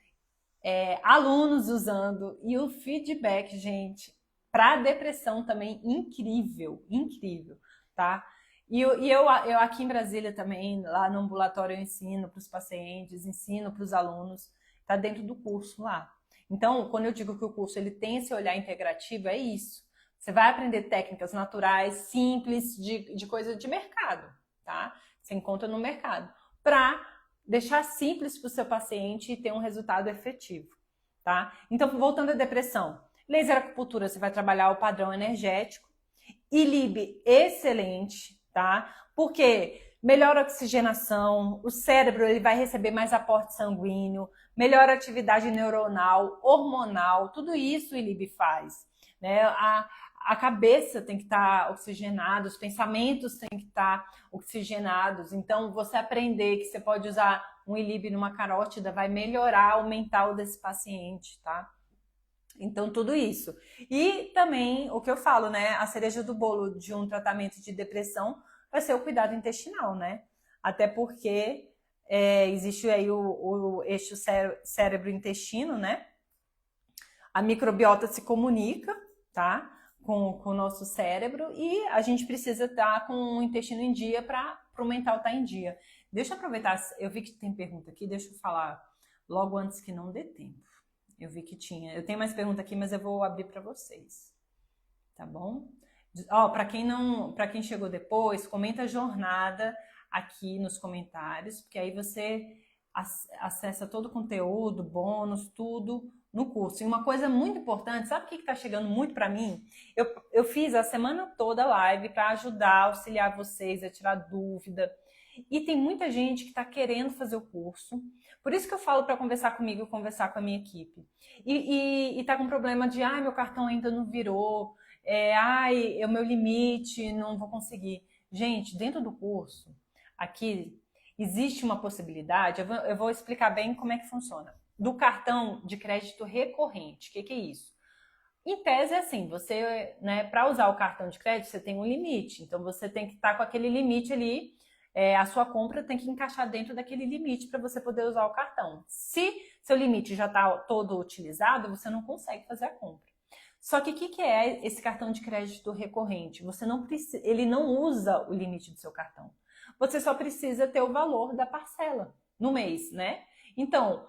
alunos usando, e o feedback, gente, para depressão também, incrível, incrível, tá? E eu aqui em Brasília também, lá no ambulatório, eu ensino para os pacientes, ensino para os alunos, tá dentro do curso lá. Então, quando eu digo que o curso ele tem esse olhar integrativo, é isso. Você vai aprender técnicas naturais, simples, de coisa de mercado, tá? Você encontra no mercado, para deixar simples para o seu paciente e ter um resultado efetivo, tá? Então, voltando à depressão, laser acupuntura, você vai trabalhar o padrão energético, ILIB, excelente, tá? Porque melhora a oxigenação, o cérebro ele vai receber mais aporte sanguíneo, melhora a atividade neuronal, hormonal, tudo isso o ILIB faz, né? A cabeça tem que estar oxigenada, os pensamentos têm que estar oxigenados. Então, você aprender que você pode usar um ILIB numa carótida vai melhorar o mental desse paciente, tá? Então, tudo isso. E também, o que eu falo, né? A cereja do bolo de um tratamento de depressão vai ser o cuidado intestinal, né? Até porque existe aí o eixo cérebro-intestino, né? A microbiota se comunica, tá? Com o nosso cérebro, e a gente precisa estar com o intestino em dia para o mental estar em dia. Deixa eu aproveitar, eu vi que tem pergunta aqui, deixa eu falar logo antes que não dê tempo. Eu vi que tinha. Eu tenho mais pergunta aqui, mas eu vou abrir para vocês. Tá bom? Ó, para quem chegou depois, comenta a jornada aqui nos comentários, porque aí você acessa todo o conteúdo, bônus, tudo no curso. E uma coisa muito importante, sabe o que está chegando muito para mim? Eu fiz a semana toda live para ajudar, auxiliar vocês a tirar dúvida. E tem muita gente que está querendo fazer o curso. Por isso que eu falo para conversar comigo e conversar com a minha equipe. E tá com problema de, meu cartão ainda não virou, é o meu limite, não vou conseguir. Gente, dentro do curso, aqui, existe uma possibilidade, eu vou explicar bem como é que funciona. Do cartão de crédito recorrente, o que é isso? Em tese, é assim, você, né, para usar o cartão de crédito, você tem um limite. Então, você tem que estar com aquele limite ali, a sua compra tem que encaixar dentro daquele limite para você poder usar o cartão. Se seu limite já está todo utilizado, você não consegue fazer a compra. Só que o que é esse cartão de crédito recorrente? Você não precisa, ele não usa o limite do seu cartão. Você só precisa ter o valor da parcela no mês, né? Então,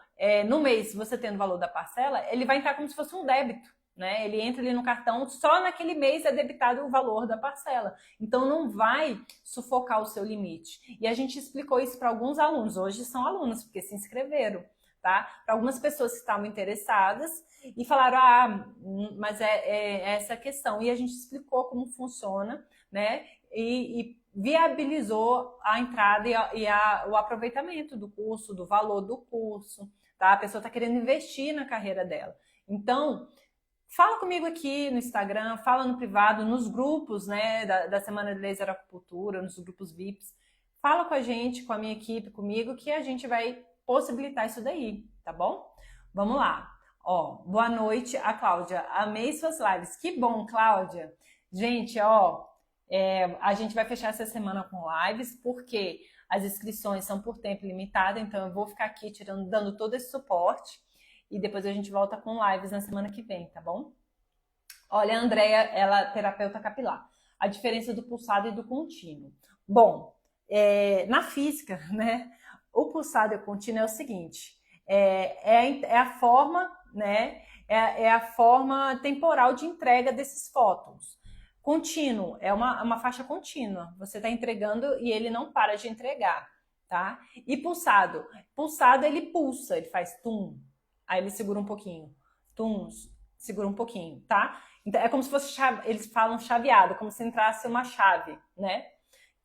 no mês, você tendo o valor da parcela, ele vai entrar como se fosse um débito, né? Ele entra ali no cartão, só naquele mês é debitado o valor da parcela. Então não vai sufocar o seu limite. E a gente explicou isso para alguns alunos. Hoje são alunos, porque se inscreveram, tá? Para algumas pessoas que estavam interessadas e falaram, mas é essa questão. E a gente explicou como funciona, né? E viabilizou a entrada o aproveitamento do curso, do valor do curso, tá? A pessoa está querendo investir na carreira dela. Então, fala comigo aqui no Instagram, fala no privado, nos grupos, né, da Semana de Laser Acupuntura, nos grupos VIPs. Fala com a gente, com a minha equipe, comigo, que a gente vai possibilitar isso daí, tá bom? Vamos lá. Ó, boa noite, a Cláudia. Amei suas lives. Que bom, Cláudia. Gente, ó, a gente vai fechar essa semana com lives, porque as inscrições são por tempo limitado, então eu vou ficar aqui dando todo esse suporte. E depois a gente volta com lives na semana que vem, tá bom? Olha, a Andrea, ela é terapeuta capilar. A diferença do pulsado e do contínuo. Bom, na física, né? O pulsado e o contínuo é o seguinte: é a forma, né? É a forma temporal de entrega desses fótons. Contínuo é uma faixa contínua. Você está entregando e ele não para de entregar, tá? E pulsado ele pulsa, ele faz tum. Aí ele segura um pouquinho, tum, segura um pouquinho, tá? Então é como se fosse eles falam chaveado, como se entrasse uma chave, né?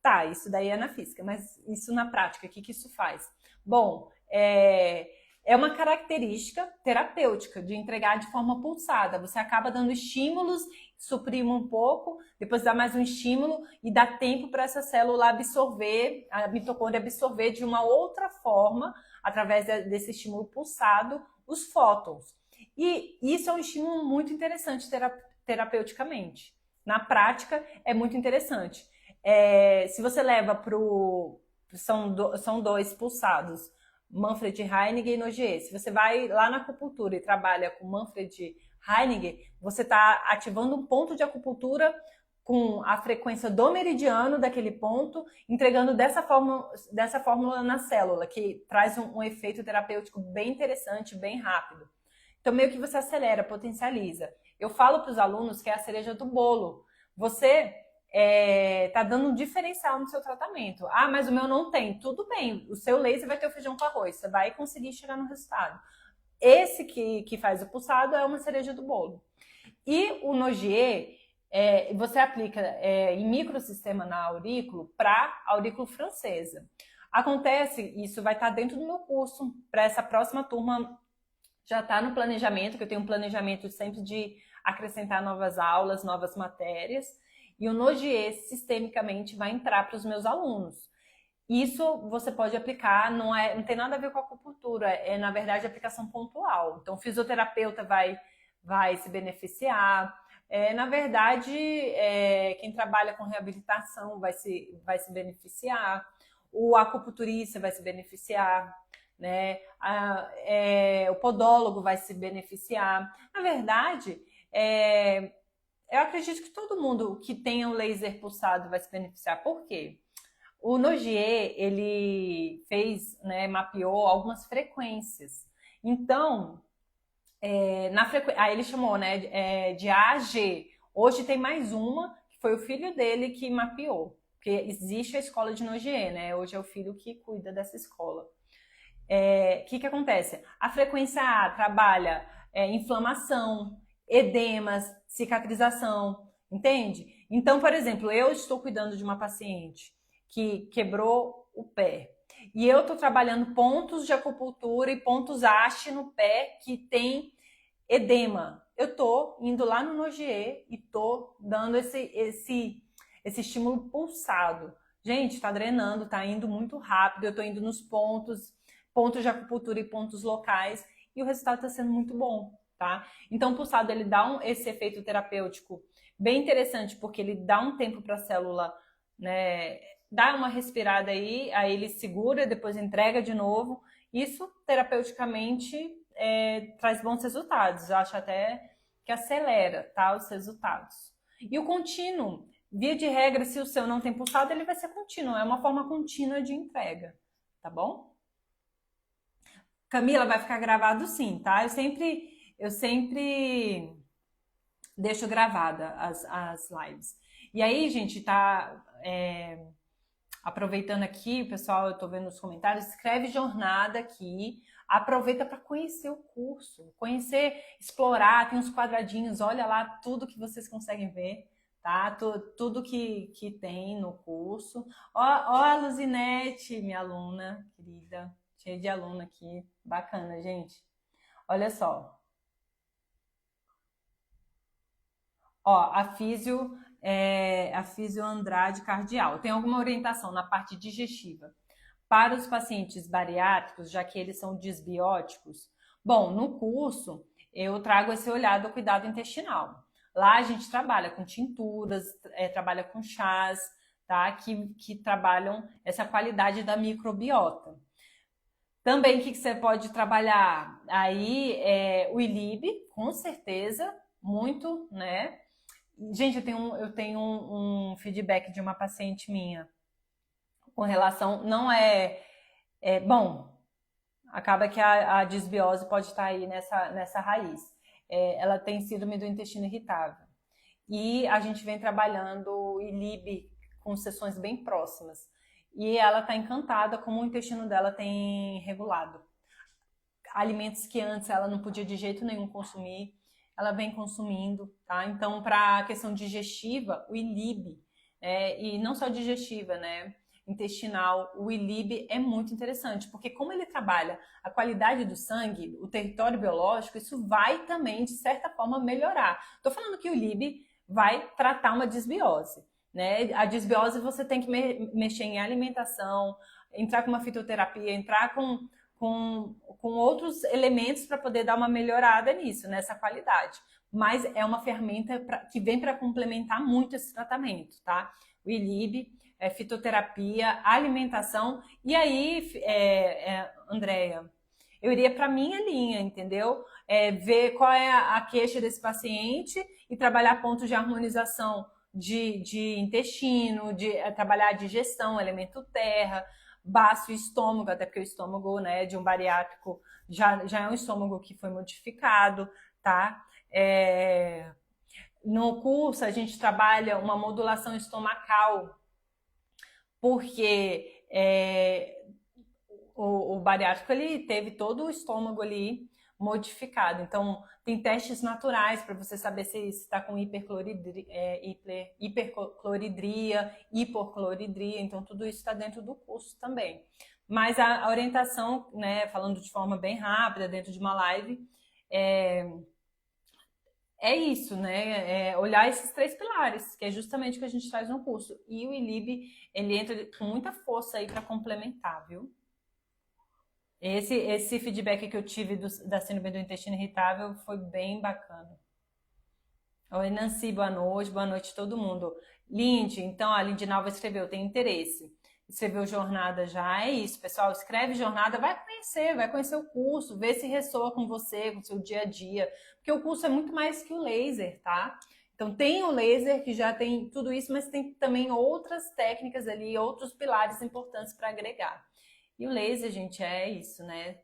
Tá, isso daí é na física, mas isso na prática, o que isso faz? Bom, é uma característica terapêutica de entregar de forma pulsada. Você acaba dando estímulos, suprime um pouco, depois dá mais um estímulo e dá tempo para essa célula absorver, a mitocôndria absorver de uma outra forma, através desse estímulo pulsado, os fótons. E isso é um estímulo muito interessante terapeuticamente. Na prática, é muito interessante. Se você leva para o... São dois pulsados, Manfred Heininger e Nogier. Se você vai lá na acupuntura e trabalha com Manfred Heininger, você está ativando um ponto de acupuntura com a frequência do meridiano daquele ponto, entregando dessa fórmula na célula, que traz um efeito terapêutico bem interessante, bem rápido. Então, meio que você acelera, potencializa. Eu falo para os alunos que é a cereja do bolo. Você tá dando um diferencial no seu tratamento. Ah, mas o meu não tem. Tudo bem, o seu laser vai ter o feijão com arroz, você vai conseguir chegar no resultado. Esse que faz o pulsado é uma cereja do bolo. E o Nogier, você aplica em microsistema na aurículo para aurículo francesa. Acontece, isso vai estar dentro do meu curso, para essa próxima turma já está no planejamento, que eu tenho um planejamento sempre de acrescentar novas aulas, novas matérias, e o Nogier sistemicamente vai entrar para os meus alunos. Isso você pode aplicar, não tem nada a ver com a acupuntura, na verdade aplicação pontual. Então o fisioterapeuta vai se beneficiar, na verdade quem trabalha com reabilitação vai se beneficiar, o acupunturista vai se beneficiar, né? O podólogo vai se beneficiar. Na verdade, eu acredito que todo mundo que tenha um laser pulsado vai se beneficiar. Por quê? O Nogier, ele fez, né, mapeou algumas frequências. Então, aí ele chamou, né, de A a G. Hoje tem mais uma, que foi o filho dele que mapeou. Porque existe a escola de Nogier, né? Hoje é o filho que cuida dessa escola. Que acontece? A frequência A trabalha inflamação, edemas, cicatrização, entende? Então, por exemplo, eu estou cuidando de uma paciente que quebrou o pé e eu estou trabalhando pontos de acupuntura e pontos haste no pé que tem edema. Eu estou indo lá no Nogier e estou dando esse estímulo pulsado. Gente, está drenando, está indo muito rápido, eu estou indo nos pontos de acupuntura e pontos locais, e o resultado está sendo muito bom, tá? Então, o pulsado, ele dá esse efeito terapêutico bem interessante, porque ele dá um tempo para a célula, né, dá uma respirada aí ele segura, depois entrega de novo. Isso, terapeuticamente, traz bons resultados. Eu acho até que acelera, tá, os resultados. E o contínuo, via de regra, se o seu não tem pulsado, ele vai ser contínuo, é uma forma contínua de entrega, tá bom? Camila, vai ficar gravado sim, tá? Eu sempre deixo gravada as lives. E aí, gente, tá aproveitando aqui, pessoal, eu tô vendo nos comentários, escreve jornada aqui, aproveita para conhecer o curso, conhecer, explorar, tem uns quadradinhos, olha lá tudo que vocês conseguem ver, tá? Tudo que tem no curso. Ó, a Luzinete, minha aluna querida, cheia de aluna aqui, bacana, gente. Olha só. Ó, a Físio Andrade Cardial. Tem alguma orientação na parte digestiva para os pacientes bariátricos, já que eles são disbióticos? Bom, no curso eu trago esse olhar do cuidado intestinal. Lá a gente trabalha com tinturas, trabalha com chás, tá? Que trabalham essa qualidade da microbiota. Também o que você pode trabalhar? Aí o ILIB, com certeza, muito, né? Gente, eu tenho um feedback de uma paciente minha com relação, não bom, acaba que a disbiose pode estar aí nessa raiz. Ela tem síndrome do intestino irritável. E a gente vem trabalhando o ILIB com sessões bem próximas. E ela está encantada como o intestino dela tem regulado. Alimentos que antes ela não podia de jeito nenhum consumir, ela vem consumindo, tá? Então, para a questão digestiva, o ILIB, e não só digestiva, né? Intestinal, o ILIB é muito interessante, porque como ele trabalha a qualidade do sangue, o território biológico, isso vai também, de certa forma, melhorar. Tô falando que o ILIB vai tratar uma disbiose, né? A disbiose você tem que mexer em alimentação, entrar com uma fitoterapia, entrar com outros elementos para poder dar uma melhorada nisso, nessa qualidade. Mas é uma ferramenta que vem para complementar muito esse tratamento, tá? O ILIB, fitoterapia, alimentação. E aí, Andréia, eu iria para a minha linha, entendeu? Ver qual é a queixa desse paciente e trabalhar pontos de harmonização de intestino, trabalhar a digestão, elemento terra, baço e estômago, até porque o estômago, né, de um bariátrico já é um estômago que foi modificado, tá? No curso a gente trabalha uma modulação estomacal, porque o bariátrico ele teve todo o estômago ali modificado. Então, tem testes naturais para você saber se está com hipercloridria, hipocloridria. Então, tudo isso está dentro do curso também. Mas a orientação, né, falando de forma bem rápida, dentro de uma live, é isso, né? Olhar esses 3 pilares, que é justamente o que a gente traz no curso. E o ILIB, ele entra com muita força aí para complementar, viu? Esse feedback que eu tive da síndrome do intestino irritável foi bem bacana. Oi, Nancy, boa noite todo mundo. Lindy, então a Lindy Nalva escreveu, tem interesse. Escreveu jornada já, é isso, pessoal. Escreve jornada, vai conhecer o curso, vê se ressoa com você, com o seu dia a dia. Porque o curso é muito mais que o laser, tá? Então tem o laser que já tem tudo isso, mas tem também outras técnicas ali, outros pilares importantes para agregar. E o laser, gente, é isso, né?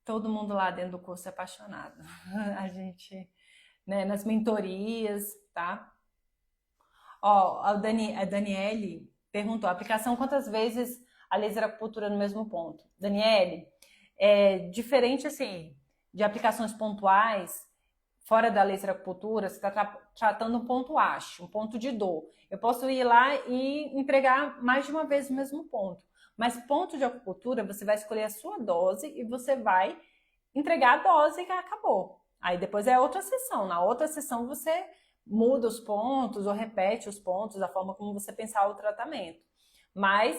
Todo mundo lá dentro do curso é apaixonado. A gente, né, nas mentorias, tá? Ó, a Daniele perguntou, aplicação quantas vezes a laser acupuntura no mesmo ponto? Daniele, diferente assim, de aplicações pontuais, fora da laser acupuntura, você está tratando um ponto um ponto de dor. Eu posso ir lá e entregar mais de uma vez o mesmo ponto. Mas ponto de acupuntura, você vai escolher a sua dose e você vai entregar a dose e acabou. Aí depois é outra sessão. Na outra sessão você muda os pontos ou repete os pontos da forma como você pensar o tratamento. Mas,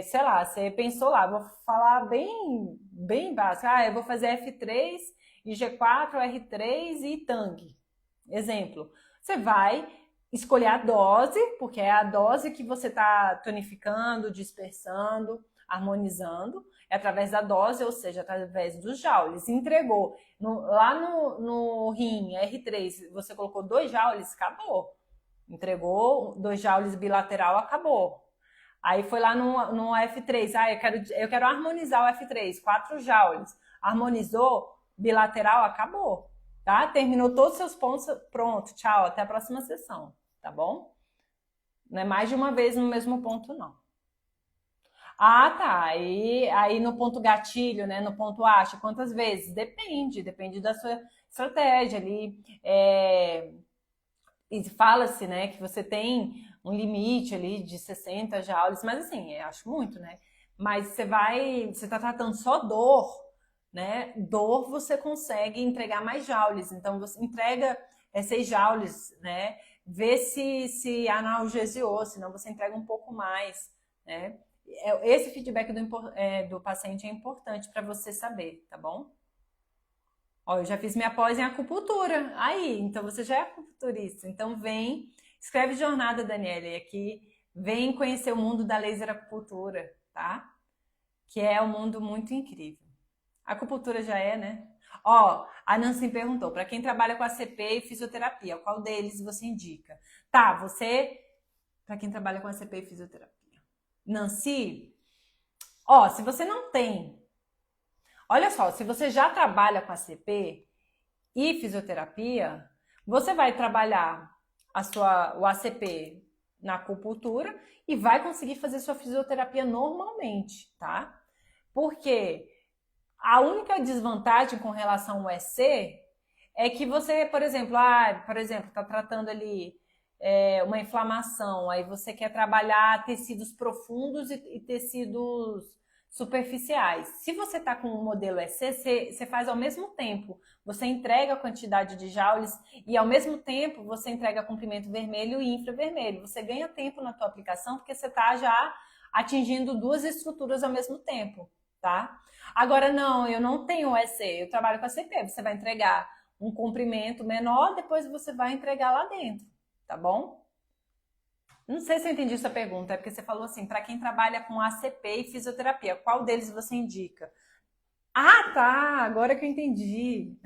sei lá, você pensou lá, vou falar bem básico. Eu vou fazer F3, IG4, R3 e TANG. Exemplo. Você vai escolher a dose, porque é a dose que você está tonificando, dispersando, harmonizando, é através da dose, ou seja, através dos joules. Entregou. Lá no rim R3, você colocou 2 joules, acabou. Entregou 2 joules bilateral, acabou. Aí foi lá no F3, eu quero harmonizar o F3, 4 joules. Harmonizou, bilateral, acabou. tá? Terminou todos os seus pontos, pronto, tchau, até a próxima sessão, tá bom? Não é mais de uma vez no mesmo ponto, não. Ah, tá. Aí no ponto gatilho, né? No ponto acha, quantas vezes? Depende da sua estratégia ali. E fala-se, né, que você tem um limite ali de 60 joules, mas assim, eu acho muito, né? Mas você tá tratando só dor, né? Dor você consegue entregar mais joules, então você entrega 6 joules, né? Vê se analgesiou, senão você entrega um pouco mais, né? Esse feedback do paciente é importante para você saber, tá bom? Ó, eu já fiz minha pós em acupuntura. Aí, então você já é acupunturista. Então vem, escreve Jornada, Daniele, aqui. Vem conhecer o mundo da laser acupuntura, tá? Que é um mundo muito incrível. A acupuntura já é, né? Ó, a Nancy perguntou, para quem trabalha com ACP e fisioterapia, qual deles você indica? Tá, para quem trabalha com ACP e fisioterapia. Nancy, ó, se você não tem, olha só, se você já trabalha com ACP e fisioterapia, você vai trabalhar o ACP na acupuntura e vai conseguir fazer sua fisioterapia normalmente, tá? Porque a única desvantagem com relação ao EC é que você, por exemplo, está tratando ali uma inflamação, aí você quer trabalhar tecidos profundos e tecidos superficiais. Se você está com o modelo EC, você faz ao mesmo tempo. Você entrega a quantidade de joules e ao mesmo tempo você entrega comprimento vermelho e infravermelho. Você ganha tempo na tua aplicação porque você está já atingindo duas estruturas ao mesmo tempo, tá? Agora, não, eu não tenho EC, eu trabalho com ACP. Você vai entregar um comprimento menor, depois você vai entregar lá dentro, tá bom? Não sei se eu entendi sua pergunta, é porque você falou assim, para quem trabalha com ACP e fisioterapia, qual deles você indica? Ah, tá, agora que eu entendi.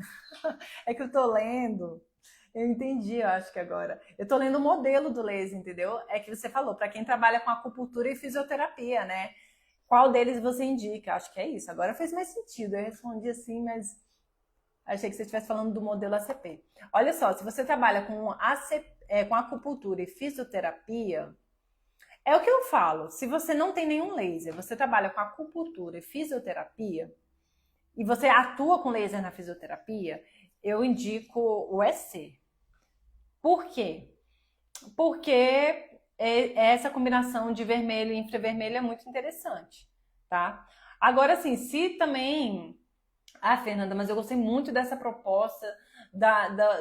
É que eu tô lendo. Eu entendi, eu acho que agora. Eu tô lendo o modelo do laser, entendeu? É que você falou, para quem trabalha com acupuntura e fisioterapia, né? Qual deles você indica? Acho que é isso. Agora fez mais sentido. Eu respondi assim, mas achei que você estivesse falando do modelo ACP. Olha só, se você trabalha com acupuntura e fisioterapia, é o que eu falo. Se você não tem nenhum laser, você trabalha com acupuntura e fisioterapia, e você atua com laser na fisioterapia, eu indico o EC. Por quê? Porque essa combinação de vermelho e infravermelho é muito interessante, tá? Agora, assim, se também... Ah, Fernanda, mas eu gostei muito dessa proposta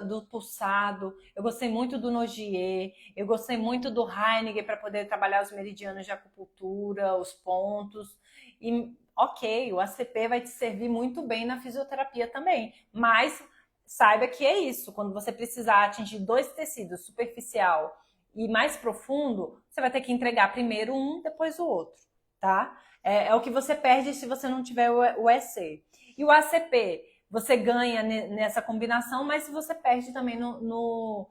do pulsado, eu gostei muito do Nogier, eu gostei muito do Heiniger para poder trabalhar os meridianos de acupuntura, os pontos. E, ok, o ACP vai te servir muito bem na fisioterapia também, mas saiba que é isso, quando você precisar atingir dois tecidos, superficial e mais profundo, você vai ter que entregar primeiro um, depois o outro, tá? É o que você perde se você não tiver o EC. E o ACP, você ganha nessa combinação, mas você perde também no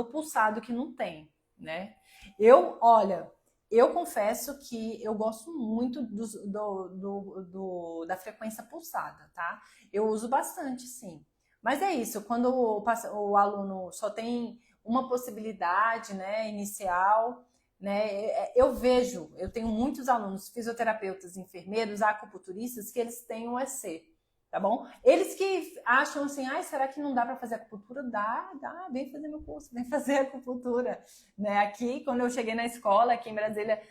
pulsado que não tem, né? Olha, eu confesso que eu gosto muito da frequência pulsada, tá? Eu uso bastante, sim. Mas é isso, quando o aluno só tem uma possibilidade, né, inicial, né, eu tenho muitos alunos, fisioterapeutas, enfermeiros, acupunturistas, que eles têm o EC, tá bom? Eles que acham assim, será que não dá para fazer acupuntura? Dá, vem fazer meu curso, vem fazer acupuntura, né? Aqui, quando eu cheguei na escola, aqui em Brasília,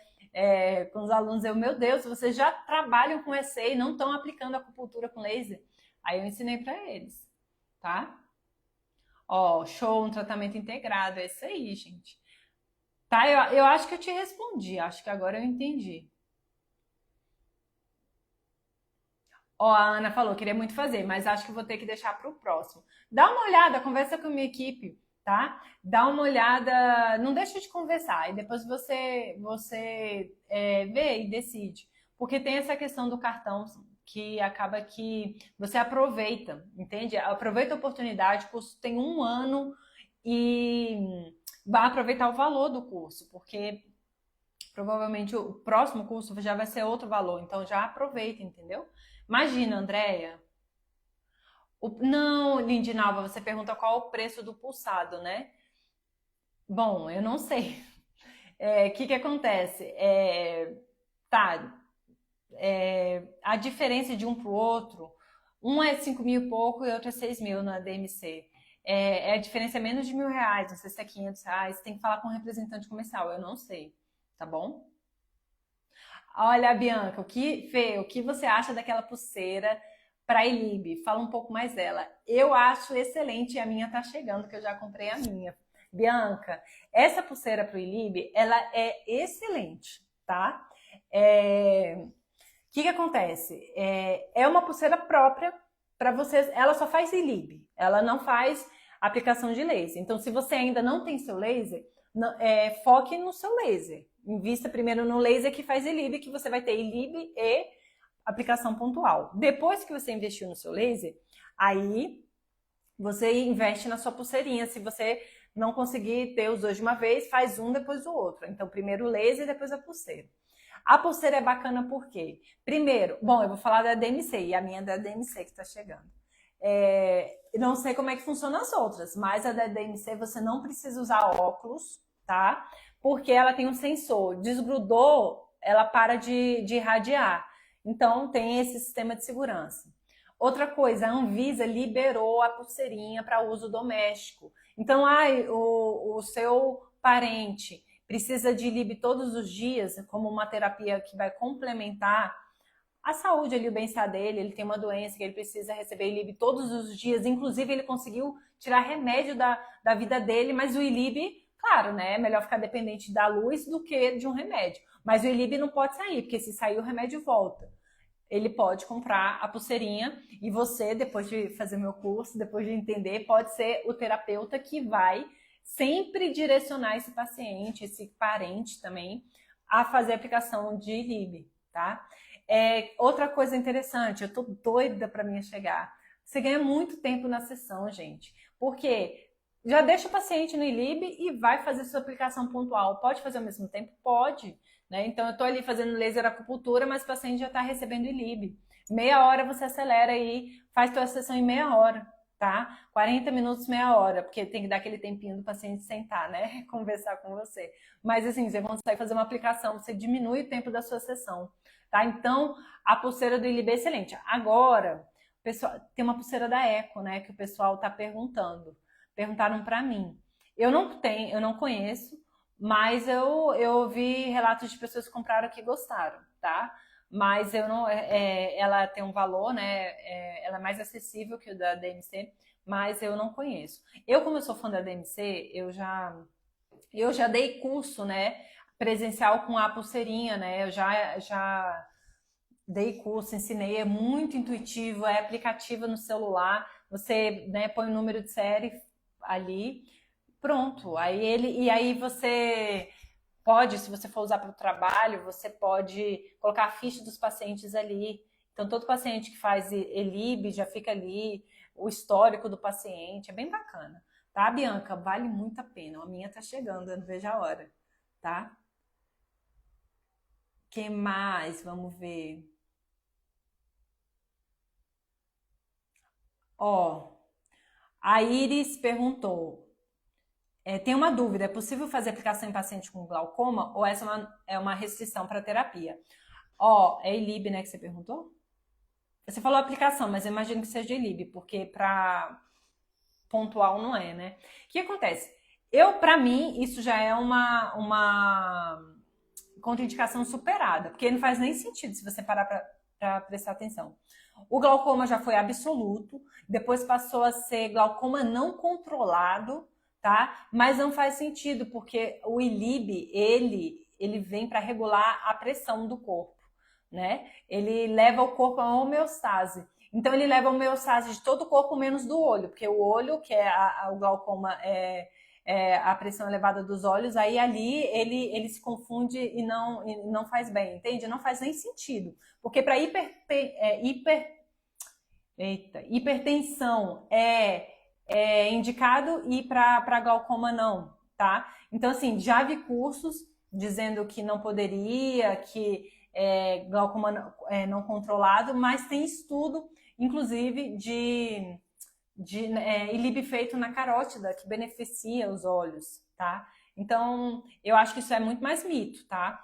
com os alunos, meu Deus, vocês já trabalham com EC e não estão aplicando acupuntura com laser? Aí eu ensinei para eles, tá? Ó, show, um tratamento integrado, é isso aí, gente. Tá, eu acho que eu te respondi, acho que agora eu entendi. Ó, a Ana falou, queria muito fazer, mas acho que vou ter que deixar para o próximo. Dá uma olhada, conversa com a minha equipe, tá? Dá uma olhada, não deixa de conversar, e depois você vê e decide. Porque tem essa questão do cartão que acaba que você aproveita, entende? Aproveita a oportunidade, o curso tem 1 ano e vai aproveitar o valor do curso, porque provavelmente o próximo curso já vai ser outro valor, então já aproveita, entendeu? Imagina, Andréia, Não, Lindinalva, você pergunta qual o preço do pulsado, né? Bom, eu não sei. O que que acontece? Tá, a diferença de um para o outro, um é 5 mil e pouco e outro é 6 mil na DMC. A diferença é menos de R$ 1.000, não sei se é R$ 500, tem que falar com o representante comercial, eu não sei, tá bom? Olha, Bianca, Fê, o que você acha daquela pulseira para Elibe? Fala um pouco mais dela. Eu acho excelente e a minha tá chegando, que eu já comprei a minha. Bianca, essa pulseira para o Elibe, ela é excelente, tá? O que que acontece? É uma pulseira própria para vocês. Ela só faz Elibe, ela não faz aplicação de laser. Então, se você ainda não tem seu laser, foque no seu laser. Invista primeiro no laser que faz Elibe, que você vai ter Elibe e aplicação pontual. Depois que você investiu no seu laser, aí você investe na sua pulseirinha. Se você não conseguir ter os dois de uma vez, faz um depois do outro. Então, primeiro o laser e depois a pulseira. A pulseira é bacana por quê? Primeiro, bom, eu vou falar da DMC, e a minha é da DMC que está chegando. Não sei como é que funciona as outras, mas a da DMC você não precisa usar óculos, tá? Porque ela tem um sensor. Desgrudou, ela para de irradiar. Então, tem esse sistema de segurança. Outra coisa, a Anvisa liberou a pulseirinha para uso doméstico. Então, o seu parente precisa de LIB todos os dias, como uma terapia que vai complementar a saúde ali, o bem-estar dele, ele tem uma doença que ele precisa receber ILIB todos os dias, inclusive ele conseguiu tirar remédio da vida dele, mas o ILIB, claro, né, é melhor ficar dependente da luz do que de um remédio, mas o ILIB não pode sair, porque se sair o remédio volta. Ele pode comprar a pulseirinha e você, depois de fazer meu curso, depois de entender, pode ser o terapeuta que vai sempre direcionar esse paciente, esse parente também, a fazer a aplicação de ILIB, tá? Outra coisa interessante, eu tô doida para mim chegar. Você ganha muito tempo na sessão, gente, porque já deixa o paciente no ILIB e vai fazer sua aplicação pontual. Pode fazer ao mesmo tempo? Pode. Né? Então, eu estou ali fazendo laser acupuntura, mas o paciente já está recebendo ILIB. Meia hora você acelera aí, faz tua sessão em meia hora, tá? 40 minutos, meia hora, porque tem que dar aquele tempinho do paciente sentar, né? Conversar com você. Mas assim, você consegue fazer uma aplicação, você diminui o tempo da sua sessão, tá? Então, a pulseira do ILIB é excelente. Agora, pessoal, tem uma pulseira da Eco, né? Que o pessoal está perguntando. Perguntaram para mim. Eu não conheço, mas eu ouvi relatos de pessoas que compraram que gostaram, tá? Mas eu não, ela tem um valor, né? Ela é mais acessível que o da DMC, mas eu não conheço. Como eu sou fã da DMC, eu já dei curso, né? Presencial com a pulseirinha, né? Eu já dei curso, ensinei, é muito intuitivo, é aplicativo no celular. Você, né, põe o número de série ali. Pronto, aí você pode, se você for usar para o trabalho, você pode colocar a ficha dos pacientes ali. Então, todo paciente que faz ELIB já fica ali, o histórico do paciente, é bem bacana. Tá, Bianca? Vale muito a pena. A minha tá chegando, eu não vejo a hora, tá? Que mais? Vamos ver. Ó, a Iris perguntou. Tem uma dúvida, é possível fazer aplicação em paciente com glaucoma ou essa é uma restrição para terapia? É ILIB, né, que você perguntou? Você falou aplicação, mas eu imagino que seja ILIB, porque para pontual não é, né? O que acontece? Para mim, isso já é uma contraindicação superada, porque não faz nem sentido se você parar para prestar atenção. O glaucoma já foi absoluto, depois passou a ser glaucoma não controlado, tá? Mas não faz sentido, porque o ILIB, ele vem para regular a pressão do corpo, né? Ele leva o corpo a homeostase. Então, ele leva a homeostase de todo o corpo, menos do olho, porque o olho, que é o glaucoma, a pressão elevada dos olhos, aí ali ele se confunde e não faz bem, entende? Não faz nem sentido. Porque para hipertensão é indicado e para glaucoma não, tá? Então, assim, já vi cursos dizendo que não poderia, que glaucoma não controlado, mas tem estudo, inclusive, ilibe feito na carótida, que beneficia os olhos, tá? Então, eu acho que isso é muito mais mito, tá?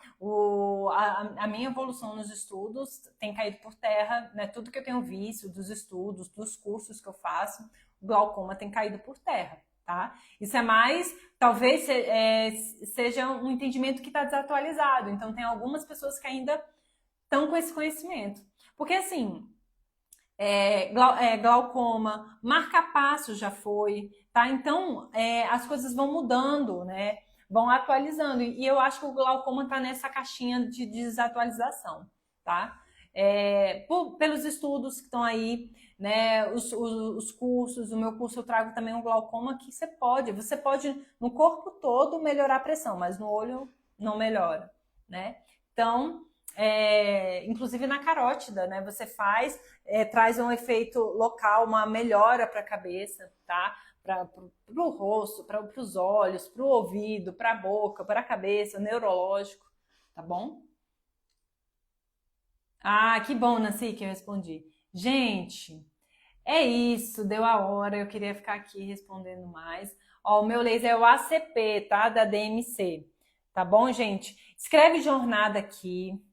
A minha evolução nos estudos tem caído por terra, né? Tudo que eu tenho visto dos estudos, dos cursos que eu faço, o glaucoma tem caído por terra, tá? Isso é mais, talvez seja um entendimento que está desatualizado. Então, tem algumas pessoas que ainda estão com esse conhecimento. Porque, assim, glaucoma, marca-passo já foi, tá? Então, as coisas vão mudando, né? Vão atualizando. E eu acho que o glaucoma está nessa caixinha de desatualização, tá? Pelos estudos que estão aí, né? Os cursos, o meu curso eu trago também um glaucoma que você pode no corpo todo melhorar a pressão, mas no olho não melhora, né? Então, inclusive na carótida, né? Você traz um efeito local, uma melhora para a cabeça, tá? Para o rosto, para os olhos, para o ouvido, para a boca, para a cabeça, neurológico, tá bom? Ah, que bom, Nancy, que eu respondi. Gente, é isso, deu a hora, eu queria ficar aqui respondendo mais. Ó, o meu laser é o ACP, tá? Da DMC. Tá bom, gente? Escreve jornada aqui.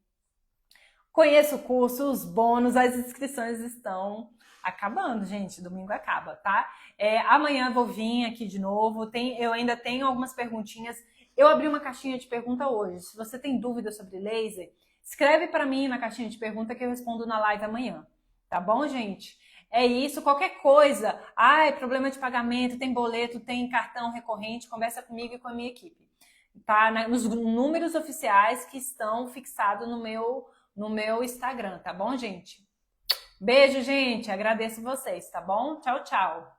Conheça o curso, os bônus, as inscrições estão acabando, gente. Domingo acaba, tá? Amanhã eu vou vir aqui de novo. Eu ainda tenho algumas perguntinhas. Eu abri uma caixinha de pergunta hoje. Se você tem dúvida sobre laser, escreve para mim na caixinha de pergunta que eu respondo na live amanhã. Tá bom, gente? É isso. Qualquer coisa. Problema de pagamento, tem boleto, tem cartão recorrente, conversa comigo e com a minha equipe. Tá? Nos números oficiais que estão fixados no meu Instagram, tá bom, gente? Beijo, gente. Agradeço vocês, tá bom? Tchau, tchau.